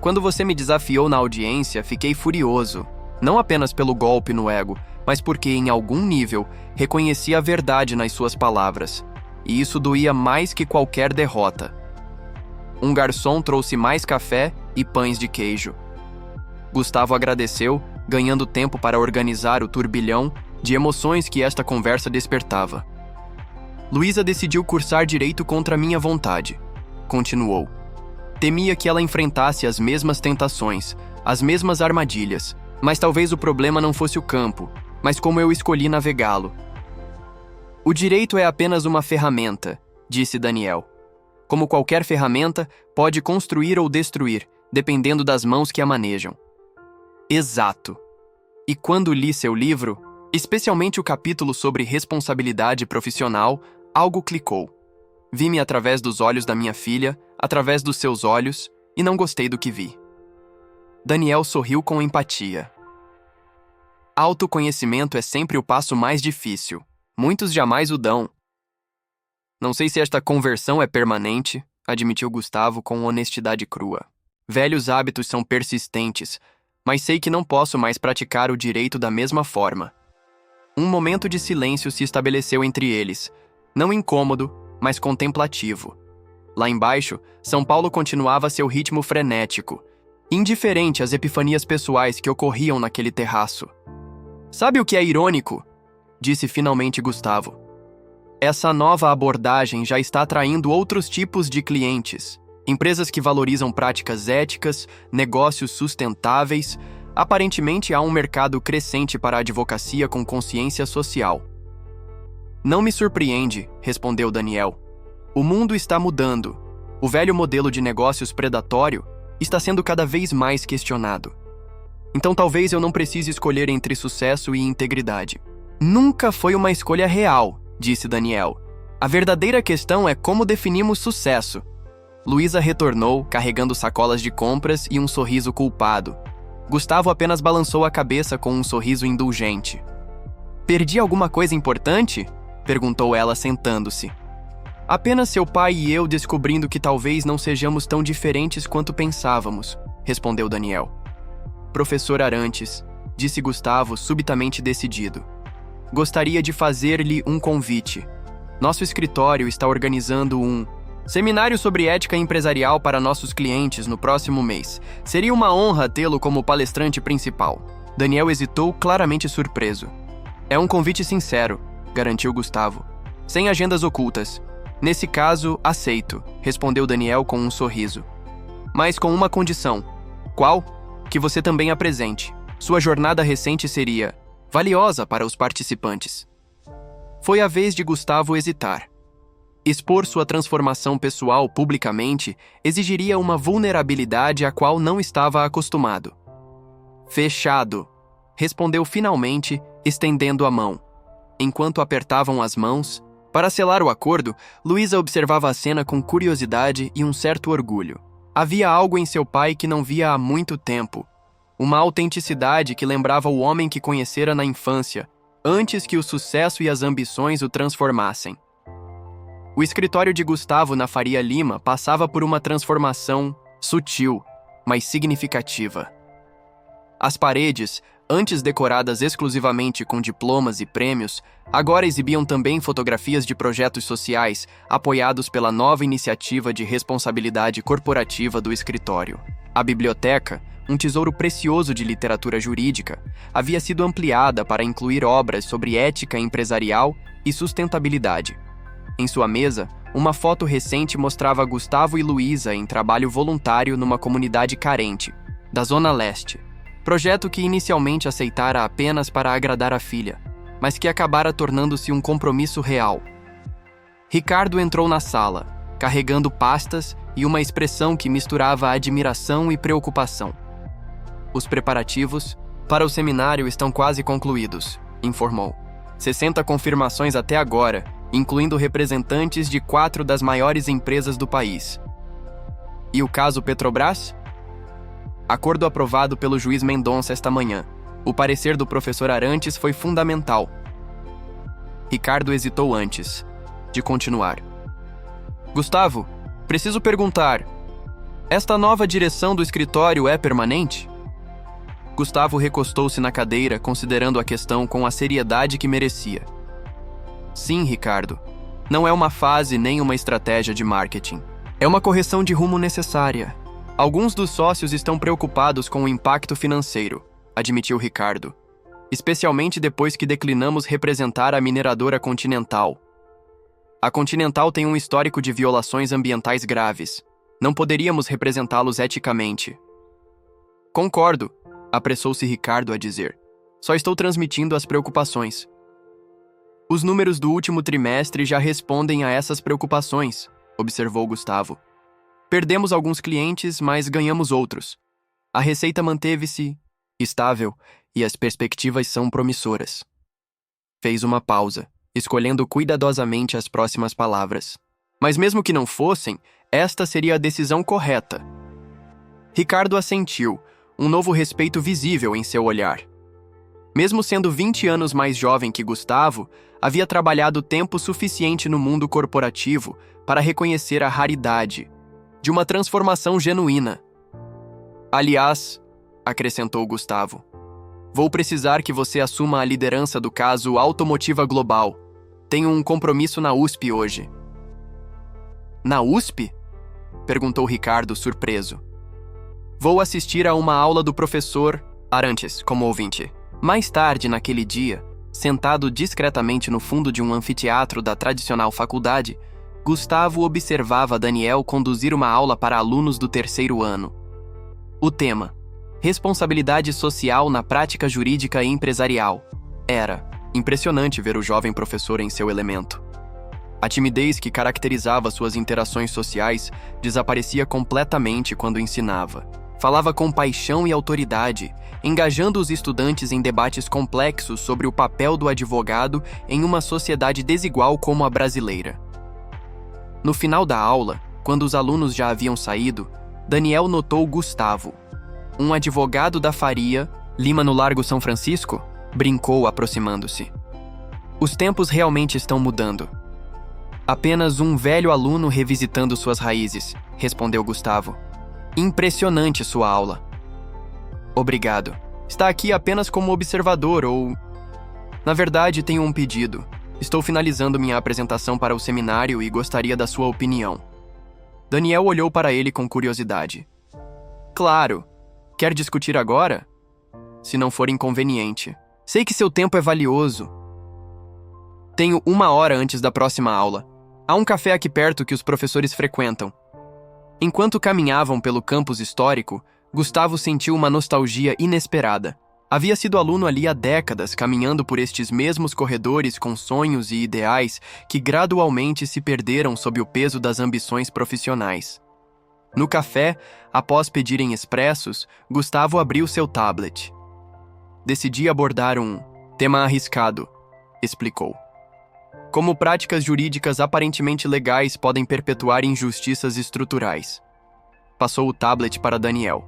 Quando você me desafiou na audiência, fiquei furioso. Não apenas pelo golpe no ego, mas porque, em algum nível, reconheci a verdade nas suas palavras. E isso doía mais que qualquer derrota. Um garçom trouxe mais café e pães de queijo. Gustavo agradeceu, ganhando tempo para organizar o turbilhão de emoções que esta conversa despertava. Luísa decidiu cursar direito contra minha vontade. Continuou. Temia que ela enfrentasse as mesmas tentações, as mesmas armadilhas, mas talvez o problema não fosse o campo, mas como eu escolhi navegá-lo. O direito é apenas uma ferramenta, disse Daniel. Como qualquer ferramenta, pode construir ou destruir, dependendo das mãos que a manejam. Exato. E quando li seu livro, especialmente o capítulo sobre responsabilidade profissional, algo clicou. Vi-me através dos olhos da minha filha, através dos seus olhos, e não gostei do que vi. Daniel sorriu com empatia. Autoconhecimento é sempre o passo mais difícil. Muitos jamais o dão. Não sei se esta conversão é permanente, admitiu Gustavo com honestidade crua. Velhos hábitos são persistentes, mas sei que não posso mais praticar o direito da mesma forma. Um momento de silêncio se estabeleceu entre eles, não incômodo, mas contemplativo. Lá embaixo, São Paulo continuava seu ritmo frenético, indiferente às epifanias pessoais que ocorriam naquele terraço. Sabe o que é irônico? Disse finalmente Gustavo. Essa nova abordagem já está atraindo outros tipos de clientes. Empresas que valorizam práticas éticas, negócios sustentáveis. Aparentemente há um mercado crescente para a advocacia com consciência social. Não me surpreende, respondeu Daniel. O mundo está mudando. O velho modelo de negócios predatório está sendo cada vez mais questionado. Então talvez eu não precise escolher entre sucesso e integridade. Nunca foi uma escolha real, disse Daniel. A verdadeira questão é como definimos sucesso. Luísa retornou, carregando sacolas de compras e um sorriso culpado. Gustavo apenas balançou a cabeça com um sorriso indulgente. Perdi alguma coisa importante? Perguntou ela sentando-se. Apenas seu pai e eu descobrindo que talvez não sejamos tão diferentes quanto pensávamos, respondeu Daniel. Professor Arantes, disse Gustavo subitamente decidido. Gostaria de fazer-lhe um convite. Nosso escritório está organizando um seminário sobre ética empresarial para nossos clientes no próximo mês. Seria uma honra tê-lo como palestrante principal. Daniel hesitou, claramente surpreso. É um convite sincero, garantiu Gustavo. Sem agendas ocultas. Nesse caso, aceito, respondeu Daniel com um sorriso. Mas com uma condição. Qual? Que você também apresente. Sua jornada recente seria valiosa para os participantes. Foi a vez de Gustavo hesitar. Expor sua transformação pessoal publicamente exigiria uma vulnerabilidade à qual não estava acostumado. Fechado, respondeu finalmente, estendendo a mão. Enquanto apertavam as mãos, para selar o acordo, Luísa observava a cena com curiosidade e um certo orgulho. Havia algo em seu pai que não via há muito tempo. Uma autenticidade que lembrava o homem que conhecera na infância, antes que o sucesso e as ambições o transformassem. O escritório de Gustavo na Faria Lima passava por uma transformação sutil, mas significativa. As paredes, antes decoradas exclusivamente com diplomas e prêmios, agora exibiam também fotografias de projetos sociais apoiados pela nova iniciativa de responsabilidade corporativa do escritório. A biblioteca, um tesouro precioso de literatura jurídica, havia sido ampliada para incluir obras sobre ética empresarial e sustentabilidade. Em sua mesa, uma foto recente mostrava Gustavo e Luísa em trabalho voluntário numa comunidade carente, da Zona Leste. Projeto que inicialmente aceitara apenas para agradar a filha, mas que acabara tornando-se um compromisso real. Ricardo entrou na sala, carregando pastas e uma expressão que misturava admiração e preocupação. Os preparativos para o seminário estão quase concluídos, informou. 60 confirmações até agora, incluindo representantes de 4 das maiores empresas do país. E o caso Petrobras? Acordo aprovado pelo juiz Mendonça esta manhã. O parecer do professor Arantes foi fundamental. Ricardo hesitou antes de continuar. Gustavo, preciso perguntar, esta nova direção do escritório é permanente? Gustavo recostou-se na cadeira, considerando a questão com a seriedade que merecia. Sim, Ricardo. Não é uma fase nem uma estratégia de marketing. É uma correção de rumo necessária. Alguns dos sócios estão preocupados com o impacto financeiro, admitiu Ricardo. Especialmente depois que declinamos representar a mineradora Continental. A Continental tem um histórico de violações ambientais graves. Não poderíamos representá-los eticamente. Concordo, apressou-se Ricardo a dizer. Só estou transmitindo as preocupações. Os números do último trimestre já respondem a essas preocupações, observou Gustavo. Perdemos alguns clientes, mas ganhamos outros. A receita manteve-se estável e as perspectivas são promissoras. Fez uma pausa, escolhendo cuidadosamente as próximas palavras. Mas mesmo que não fossem, esta seria a decisão correta. Ricardo assentiu, um novo respeito visível em seu olhar. Mesmo sendo 20 anos mais jovem que Gustavo, havia trabalhado tempo suficiente no mundo corporativo para reconhecer a raridade de uma transformação genuína. Aliás, acrescentou Gustavo, vou precisar que você assuma a liderança do caso Automotiva Global. Tenho um compromisso na USP hoje. Na USP? Perguntou Ricardo, surpreso. Vou assistir a uma aula do professor Arantes, como ouvinte. Mais tarde, naquele dia, sentado discretamente no fundo de um anfiteatro da tradicional faculdade, Gustavo observava Daniel conduzir uma aula para alunos do 3º ano. O tema: Responsabilidade social na prática jurídica e empresarial. Era impressionante ver o jovem professor em seu elemento. A timidez que caracterizava suas interações sociais desaparecia completamente quando ensinava. Falava com paixão e autoridade, engajando os estudantes em debates complexos sobre o papel do advogado em uma sociedade desigual como a brasileira. No final da aula, quando os alunos já haviam saído, Daniel notou Gustavo. Um advogado da Faria, Lima no Largo São Francisco? Brincou, aproximando-se. Os tempos realmente estão mudando. Apenas um velho aluno revisitando suas raízes, respondeu Gustavo. Impressionante sua aula. Obrigado. Está aqui apenas como observador ou... Na verdade, tenho um pedido. Estou finalizando minha apresentação para o seminário e gostaria da sua opinião. Daniel olhou para ele com curiosidade. Claro. Quer discutir agora? Se não for inconveniente. Sei que seu tempo é valioso. Tenho 1 hora antes da próxima aula. Há um café aqui perto que os professores frequentam. Enquanto caminhavam pelo campus histórico, Gustavo sentiu uma nostalgia inesperada. Havia sido aluno ali há décadas, caminhando por estes mesmos corredores com sonhos e ideais que gradualmente se perderam sob o peso das ambições profissionais. No café, após pedirem expressos, Gustavo abriu seu tablet. Decidi abordar um tema arriscado, explicou. Como práticas jurídicas aparentemente legais podem perpetuar injustiças estruturais. Passou o tablet para Daniel.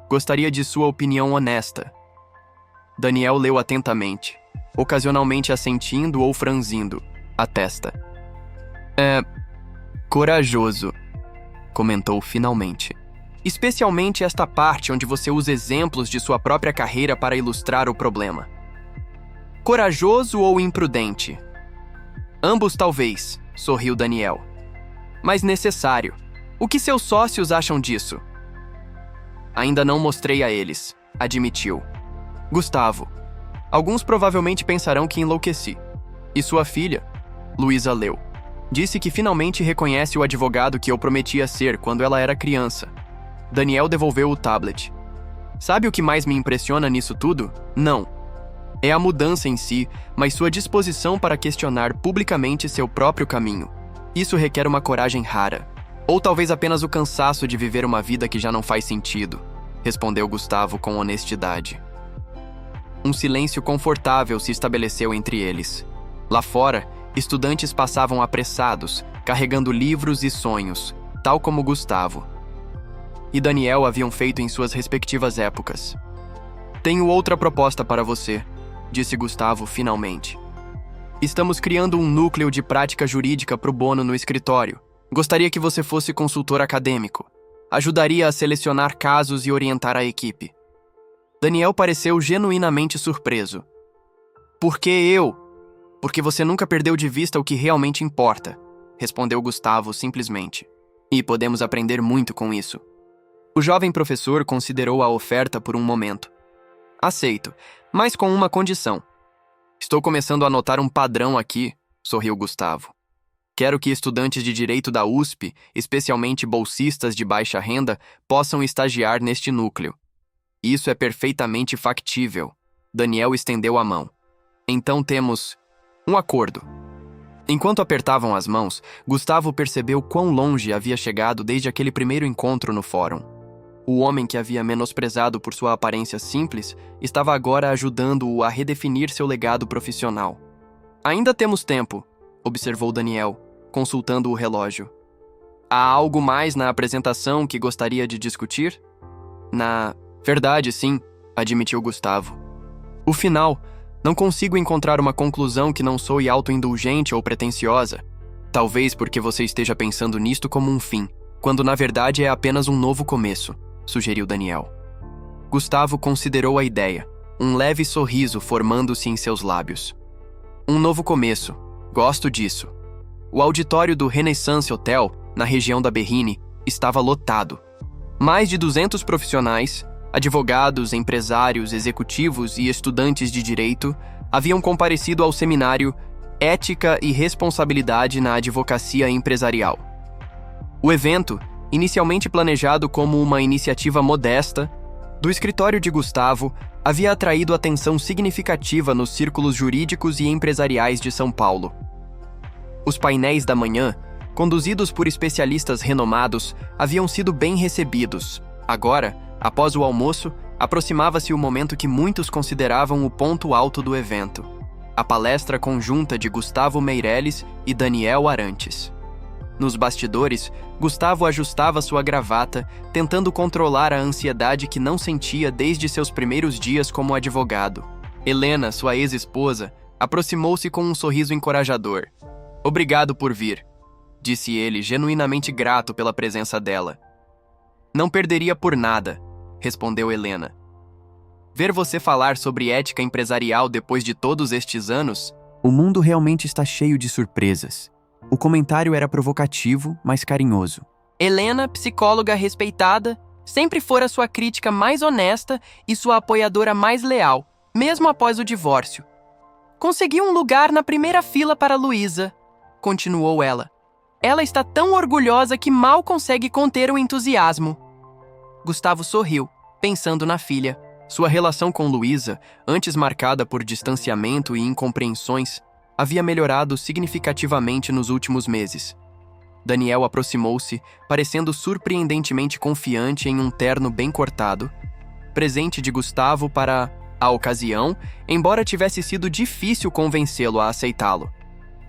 Gostaria de sua opinião honesta. Daniel leu atentamente, ocasionalmente assentindo ou franzindo a testa. Corajoso, comentou finalmente. Especialmente esta parte onde você usa exemplos de sua própria carreira para ilustrar o problema. Corajoso ou imprudente? Ambos talvez, sorriu Daniel. Mas necessário. O que seus sócios acham disso? Ainda não mostrei a eles, admitiu. Gustavo. Alguns provavelmente pensarão que enlouqueci. E sua filha? Luísa leu. Disse que finalmente reconhece o advogado que eu prometia ser quando ela era criança. Daniel devolveu o tablet. Sabe o que mais me impressiona nisso tudo? Não. É a mudança em si, mas sua disposição para questionar publicamente seu próprio caminho. Isso requer uma coragem rara. Ou talvez apenas o cansaço de viver uma vida que já não faz sentido, respondeu Gustavo com honestidade. Um silêncio confortável se estabeleceu entre eles. Lá fora, estudantes passavam apressados, carregando livros e sonhos, tal como Gustavo e Daniel haviam feito em suas respectivas épocas. Tenho outra proposta para você, disse Gustavo finalmente. Estamos criando um núcleo de prática jurídica pro Bono no escritório. Gostaria que você fosse consultor acadêmico. Ajudaria a selecionar casos e orientar a equipe. Daniel pareceu genuinamente surpreso. Por que eu? Porque você nunca perdeu de vista o que realmente importa, respondeu Gustavo simplesmente. E podemos aprender muito com isso. O jovem professor considerou a oferta por um momento. Aceito, mas com uma condição. Estou começando a notar um padrão aqui, sorriu Gustavo. Quero que estudantes de direito da USP, especialmente bolsistas de baixa renda, possam estagiar neste núcleo. Isso é perfeitamente factível. Daniel estendeu a mão. Então temos um acordo. Enquanto apertavam as mãos, Gustavo percebeu quão longe havia chegado desde aquele primeiro encontro no fórum. O homem que havia menosprezado por sua aparência simples estava agora ajudando-o a redefinir seu legado profissional. Ainda temos tempo, observou Daniel, consultando o relógio. Há algo mais na apresentação que gostaria de discutir? Na verdade, sim, admitiu Gustavo. O final, não consigo encontrar uma conclusão que não soe autoindulgente ou pretensiosa. Talvez porque você esteja pensando nisto como um fim, quando na verdade é apenas um novo começo, sugeriu Daniel. Gustavo considerou a ideia, um leve sorriso formando-se em seus lábios. Um novo começo, gosto disso. O auditório do Renaissance Hotel, na região da Berrine, estava lotado. Mais de 200 profissionais, advogados, empresários, executivos e estudantes de direito haviam comparecido ao seminário Ética e Responsabilidade na Advocacia Empresarial. O evento, inicialmente planejado como uma iniciativa modesta, do escritório de Gustavo, havia atraído atenção significativa nos círculos jurídicos e empresariais de São Paulo. Os painéis da manhã, conduzidos por especialistas renomados, haviam sido bem recebidos. Agora, após o almoço, aproximava-se o momento que muitos consideravam o ponto alto do evento: a palestra conjunta de Gustavo Meirelles e Daniel Arantes. Nos bastidores, Gustavo ajustava sua gravata, tentando controlar a ansiedade que não sentia desde seus primeiros dias como advogado. Helena, sua ex-esposa, aproximou-se com um sorriso encorajador. Obrigado por vir, disse ele, genuinamente grato pela presença dela. Não perderia por nada, respondeu Helena. Ver você falar sobre ética empresarial depois de todos estes anos? O mundo realmente está cheio de surpresas. O comentário era provocativo, mas carinhoso. Helena, psicóloga respeitada, sempre fora sua crítica mais honesta e sua apoiadora mais leal, mesmo após o divórcio. Conseguiu um lugar na primeira fila para Luísa, continuou ela. Ela está tão orgulhosa que mal consegue conter o entusiasmo. Gustavo sorriu, pensando na filha. Sua relação com Luísa, antes marcada por distanciamento e incompreensões, havia melhorado significativamente nos últimos meses. Daniel aproximou-se, parecendo surpreendentemente confiante em um terno bem cortado, presente de Gustavo para a ocasião, embora tivesse sido difícil convencê-lo a aceitá-lo.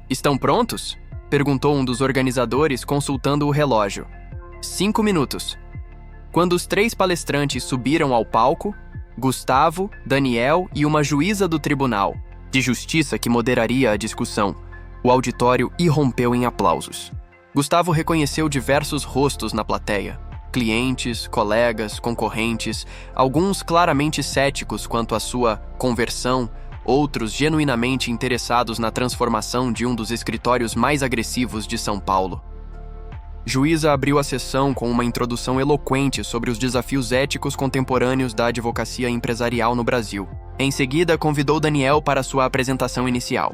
Estão prontos? Perguntou um dos organizadores, consultando o relógio. 5 minutos. Quando os 3 palestrantes subiram ao palco, Gustavo, Daniel e uma juíza do tribunal de justiça que moderaria a discussão, o auditório irrompeu em aplausos. Gustavo reconheceu diversos rostos na plateia. Clientes, colegas, concorrentes, alguns claramente céticos quanto à sua conversão, outros genuinamente interessados na transformação de um dos escritórios mais agressivos de São Paulo. Juíza abriu a sessão com uma introdução eloquente sobre os desafios éticos contemporâneos da advocacia empresarial no Brasil. Em seguida, convidou Daniel para sua apresentação inicial.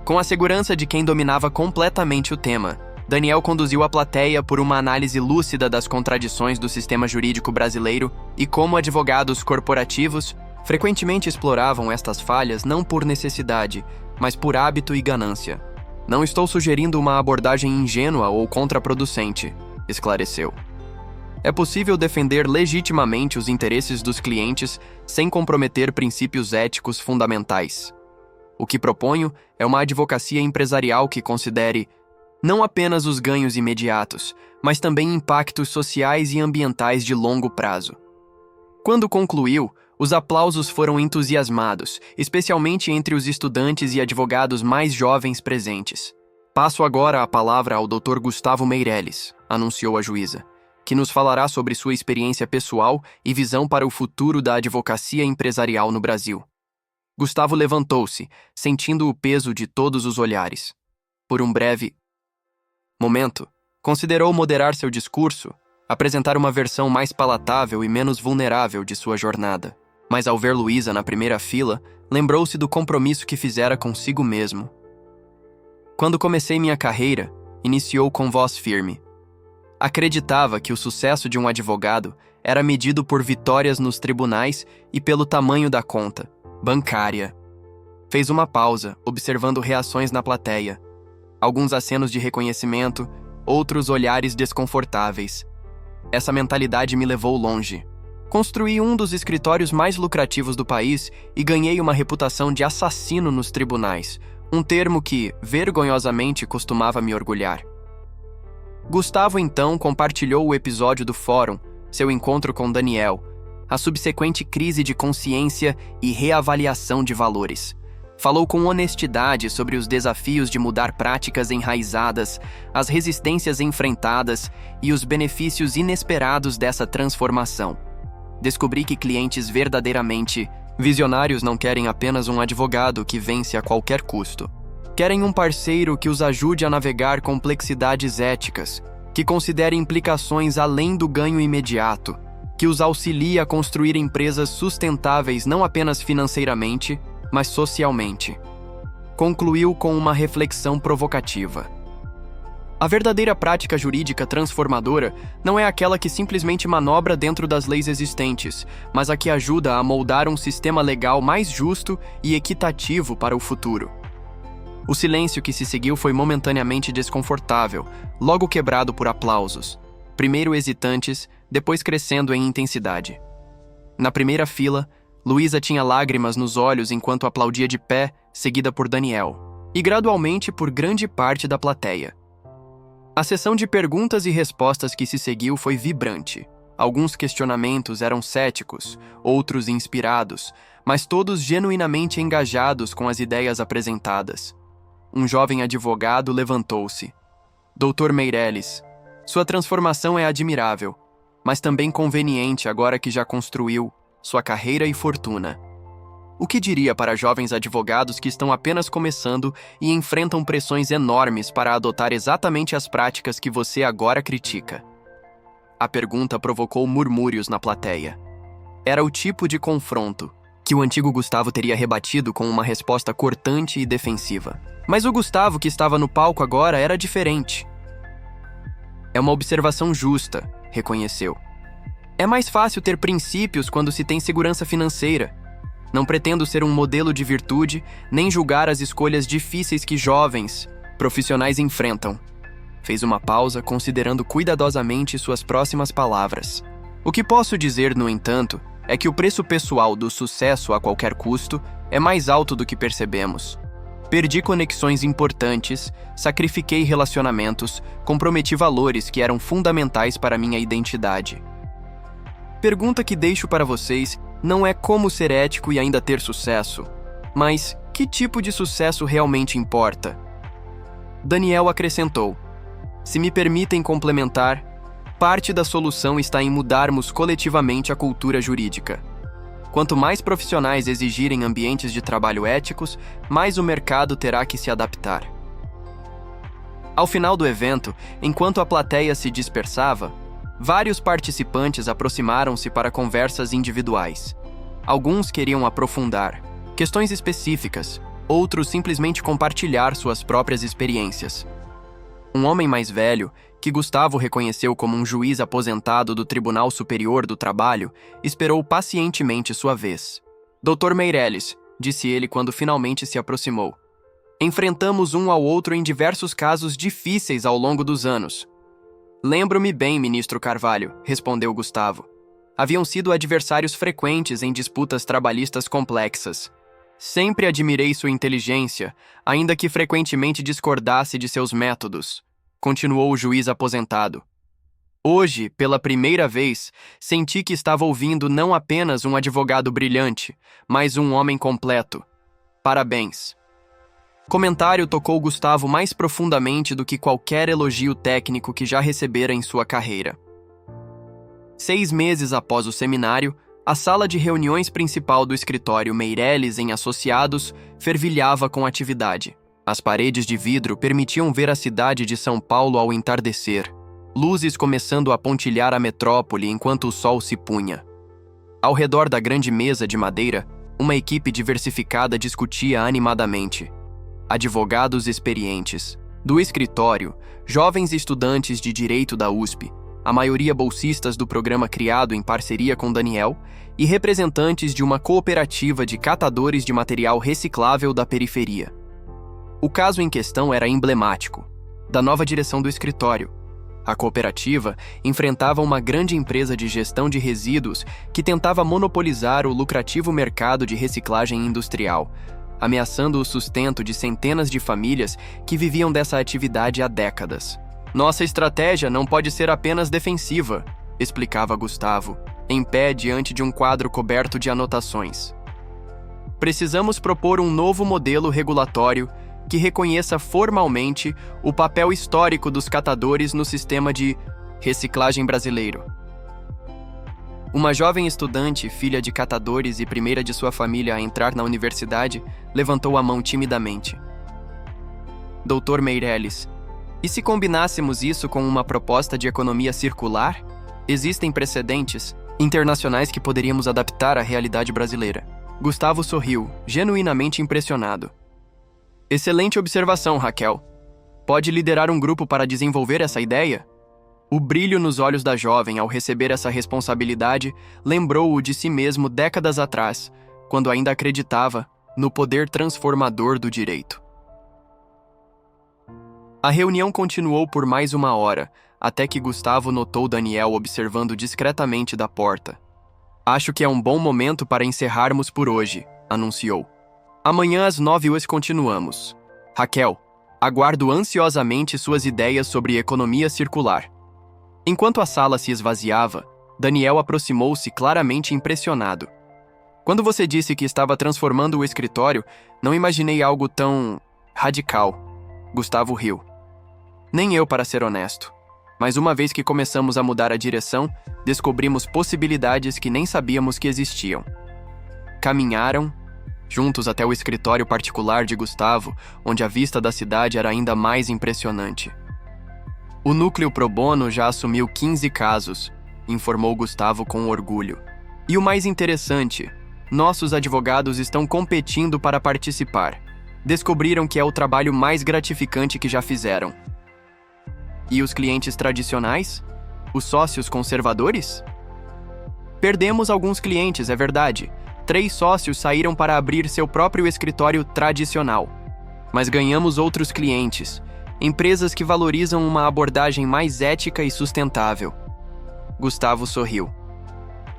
Com a segurança de quem dominava completamente o tema, Daniel conduziu a plateia por uma análise lúcida das contradições do sistema jurídico brasileiro e como advogados corporativos frequentemente exploravam estas falhas não por necessidade, mas por hábito e ganância. Não estou sugerindo uma abordagem ingênua ou contraproducente, esclareceu. É possível defender legitimamente os interesses dos clientes sem comprometer princípios éticos fundamentais. O que proponho é uma advocacia empresarial que considere não apenas os ganhos imediatos, mas também impactos sociais e ambientais de longo prazo. Quando concluiu, os aplausos foram entusiasmados, especialmente entre os estudantes e advogados mais jovens presentes. Passo agora a palavra ao Dr. Gustavo Meirelles, anunciou a juíza, que nos falará sobre sua experiência pessoal e visão para o futuro da advocacia empresarial no Brasil. Gustavo levantou-se, sentindo o peso de todos os olhares. Por um breve momento, considerou moderar seu discurso, apresentar uma versão mais palatável e menos vulnerável de sua jornada. Mas ao ver Luísa na primeira fila, lembrou-se do compromisso que fizera consigo mesmo. Quando comecei minha carreira, iniciou com voz firme. Acreditava que o sucesso de um advogado era medido por vitórias nos tribunais e pelo tamanho da conta bancária. Fez uma pausa, observando reações na plateia. Alguns acenos de reconhecimento, outros olhares desconfortáveis. Essa mentalidade me levou longe. Construí um dos escritórios mais lucrativos do país e ganhei uma reputação de assassino nos tribunais, um termo que, vergonhosamente, costumava me orgulhar. Gustavo, então, compartilhou o episódio do fórum, seu encontro com Daniel, a subsequente crise de consciência e reavaliação de valores. Falou com honestidade sobre os desafios de mudar práticas enraizadas, as resistências enfrentadas e os benefícios inesperados dessa transformação. Descobri que clientes verdadeiramente visionários não querem apenas um advogado que vence a qualquer custo. Querem um parceiro que os ajude a navegar complexidades éticas, que considere implicações além do ganho imediato, que os auxilie a construir empresas sustentáveis não apenas financeiramente, mas socialmente. Concluiu com uma reflexão provocativa. A verdadeira prática jurídica transformadora não é aquela que simplesmente manobra dentro das leis existentes, mas a que ajuda a moldar um sistema legal mais justo e equitativo para o futuro. O silêncio que se seguiu foi momentaneamente desconfortável, logo quebrado por aplausos, primeiro hesitantes, depois crescendo em intensidade. Na primeira fila, Luísa tinha lágrimas nos olhos enquanto aplaudia de pé, seguida por Daniel, e gradualmente por grande parte da plateia. A sessão de perguntas e respostas que se seguiu foi vibrante. Alguns questionamentos eram céticos, outros inspirados, mas todos genuinamente engajados com as ideias apresentadas. Um jovem advogado levantou-se. Dr. Meirelles, sua transformação é admirável, mas também conveniente agora que já construiu sua carreira e fortuna. O que diria para jovens advogados que estão apenas começando e enfrentam pressões enormes para adotar exatamente as práticas que você agora critica? A pergunta provocou murmúrios na plateia. Era o tipo de confronto que o antigo Gustavo teria rebatido com uma resposta cortante e defensiva. Mas o Gustavo que estava no palco agora era diferente. É uma observação justa, reconheceu. É mais fácil ter princípios quando se tem segurança financeira. Não pretendo ser um modelo de virtude, nem julgar as escolhas difíceis que jovens profissionais enfrentam. Fez uma pausa, considerando cuidadosamente suas próximas palavras. O que posso dizer, no entanto, é que o preço pessoal do sucesso a qualquer custo é mais alto do que percebemos. Perdi conexões importantes, sacrifiquei relacionamentos, comprometi valores que eram fundamentais para minha identidade. Pergunta que deixo para vocês não é como ser ético e ainda ter sucesso, mas que tipo de sucesso realmente importa? Daniel acrescentou: se me permitem complementar, parte da solução está em mudarmos coletivamente a cultura jurídica. Quanto mais profissionais exigirem ambientes de trabalho éticos, mais o mercado terá que se adaptar. Ao final do evento, enquanto a plateia se dispersava, vários participantes aproximaram-se para conversas individuais. Alguns queriam aprofundar questões específicas, outros simplesmente compartilhar suas próprias experiências. Um homem mais velho, que Gustavo reconheceu como um juiz aposentado do Tribunal Superior do Trabalho, esperou pacientemente sua vez. Dr. Meirelles, disse ele quando finalmente se aproximou. Enfrentamos um ao outro em diversos casos difíceis ao longo dos anos. Lembro-me bem, ministro Carvalho, respondeu Gustavo. Haviam sido adversários frequentes em disputas trabalhistas complexas. Sempre admirei sua inteligência, ainda que frequentemente discordasse de seus métodos, continuou o juiz aposentado. Hoje, pela primeira vez, senti que estava ouvindo não apenas um advogado brilhante, mas um homem completo. Parabéns. O comentário tocou Gustavo mais profundamente do que qualquer elogio técnico que já recebera em sua carreira. 6 meses após o seminário, a sala de reuniões principal do escritório Meirelles em Associados fervilhava com atividade. As paredes de vidro permitiam ver a cidade de São Paulo ao entardecer, luzes começando a pontilhar a metrópole enquanto o sol se punha. Ao redor da grande mesa de madeira, uma equipe diversificada discutia animadamente. Advogados experientes. Do escritório, jovens estudantes de direito da USP, a maioria bolsistas do programa criado em parceria com Daniel, e representantes de uma cooperativa de catadores de material reciclável da periferia. O caso em questão era emblemático, da nova direção do escritório. A cooperativa enfrentava uma grande empresa de gestão de resíduos que tentava monopolizar o lucrativo mercado de reciclagem industrial, ameaçando o sustento de centenas de famílias que viviam dessa atividade há décadas. Nossa estratégia não pode ser apenas defensiva, explicava Gustavo, em pé diante de um quadro coberto de anotações. Precisamos propor um novo modelo regulatório que reconheça formalmente o papel histórico dos catadores no sistema de reciclagem brasileiro. Uma jovem estudante, filha de catadores e primeira de sua família a entrar na universidade, levantou a mão timidamente. Dr. Meirelles, e se combinássemos isso com uma proposta de economia circular? Existem precedentes internacionais que poderíamos adaptar à realidade brasileira. Gustavo sorriu, genuinamente impressionado. Excelente observação, Raquel. Pode liderar um grupo para desenvolver essa ideia? O brilho nos olhos da jovem ao receber essa responsabilidade lembrou-o de si mesmo décadas atrás, quando ainda acreditava no poder transformador do direito. A reunião continuou por mais 1 hora, até que Gustavo notou Daniel observando discretamente da porta. Acho que é um bom momento para encerrarmos por hoje, anunciou. Amanhã às 9h continuamos. Raquel, aguardo ansiosamente suas ideias sobre economia circular. Enquanto a sala se esvaziava, Daniel aproximou-se claramente impressionado. Quando você disse que estava transformando o escritório, não imaginei algo tão radical. Gustavo riu. Nem eu, para ser honesto. Mas uma vez que começamos a mudar a direção, descobrimos possibilidades que nem sabíamos que existiam. Caminharam juntos até o escritório particular de Gustavo, onde a vista da cidade era ainda mais impressionante. O núcleo pro bono já assumiu 15 casos, informou Gustavo com orgulho. E o mais interessante, nossos advogados estão competindo para participar. Descobriram que é o trabalho mais gratificante que já fizeram. E os clientes tradicionais? Os sócios conservadores? Perdemos alguns clientes, é verdade. 3 sócios saíram para abrir seu próprio escritório tradicional. Mas ganhamos outros clientes, empresas que valorizam uma abordagem mais ética e sustentável. Gustavo sorriu.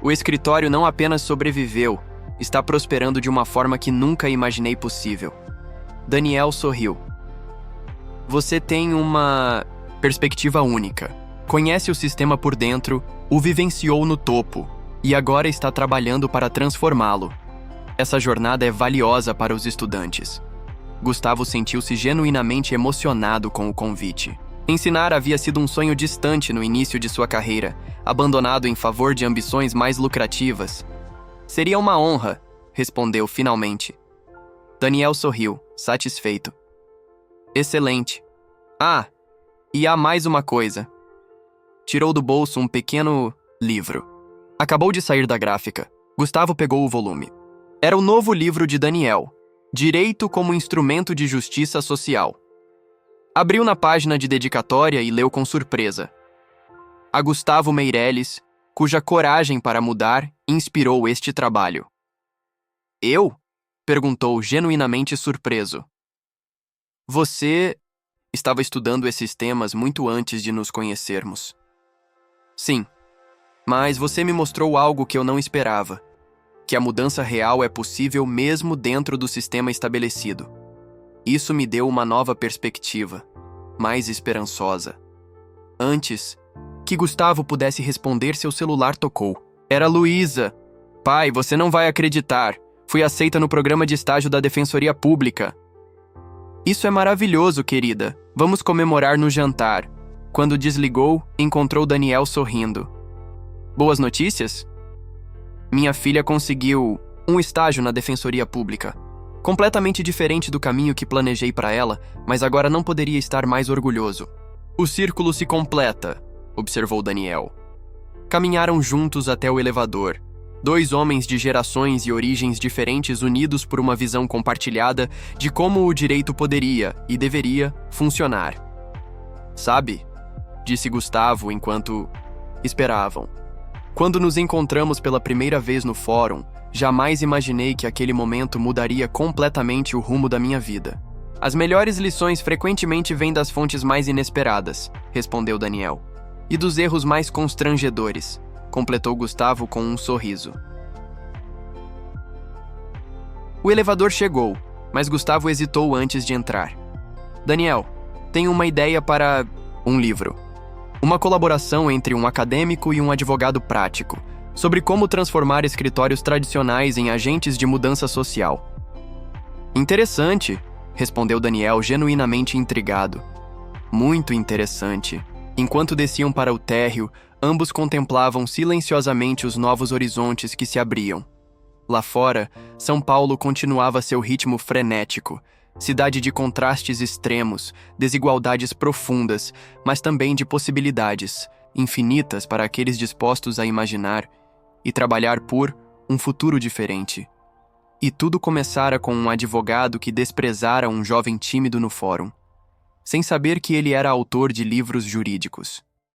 O escritório não apenas sobreviveu, está prosperando de uma forma que nunca imaginei possível. Daniel sorriu. Você tem uma perspectiva única. Conhece o sistema por dentro, o vivenciou no topo e agora está trabalhando para transformá-lo. Essa jornada é valiosa para os estudantes. Gustavo sentiu-se genuinamente emocionado com o convite. Ensinar havia sido um sonho distante no início de sua carreira, abandonado em favor de ambições mais lucrativas. Seria uma honra, respondeu finalmente. Daniel sorriu, satisfeito. Excelente. Ah, E há mais uma coisa. Tirou do bolso um pequeno livro. Acabou de sair da gráfica. Gustavo pegou o volume. Era o novo livro de Daniel, Direito como Instrumento de Justiça Social. Abriu na página de dedicatória e leu com surpresa. A Gustavo Meirelles, cuja coragem para mudar inspirou este trabalho. Eu? Perguntou genuinamente surpreso. Você estava estudando esses temas muito antes de nos conhecermos. Sim, mas você me mostrou algo que eu não esperava. Que a mudança real é possível mesmo dentro do sistema estabelecido. Isso me deu uma nova perspectiva, mais esperançosa. Antes que Gustavo pudesse responder, seu celular tocou. Era Luísa. Pai, você não vai acreditar. Fui aceita no programa de estágio da Defensoria Pública. Isso é maravilhoso, querida. Vamos comemorar no jantar. Quando desligou, encontrou Daniel sorrindo. Boas notícias? Minha filha conseguiu um estágio na Defensoria Pública. Completamente diferente do caminho que planejei para ela, mas agora não poderia estar mais orgulhoso. O círculo se completa, observou Daniel. Caminharam juntos até o elevador. Dois homens de gerações e origens diferentes unidos por uma visão compartilhada de como o direito poderia e deveria funcionar. Sabe? Disse Gustavo enquanto esperavam. Quando nos encontramos pela primeira vez no fórum, jamais imaginei que aquele momento mudaria completamente o rumo da minha vida. As melhores lições frequentemente vêm das fontes mais inesperadas, respondeu Daniel. E dos erros mais constrangedores, completou Gustavo com um sorriso. O elevador chegou, mas Gustavo hesitou antes de entrar. Daniel, tenho uma ideia para um livro. Uma colaboração entre um acadêmico e um advogado prático, sobre como transformar escritórios tradicionais em agentes de mudança social. Interessante, respondeu Daniel, genuinamente intrigado. Muito interessante. Enquanto desciam para o térreo, ambos contemplavam silenciosamente os novos horizontes que se abriam. Lá fora, São Paulo continuava seu ritmo frenético, cidade de contrastes extremos, desigualdades profundas, mas também de possibilidades, infinitas para aqueles dispostos a imaginar e trabalhar por um futuro diferente. E tudo começara com um advogado que desprezara um jovem tímido no fórum, sem saber que ele era autor de livros jurídicos.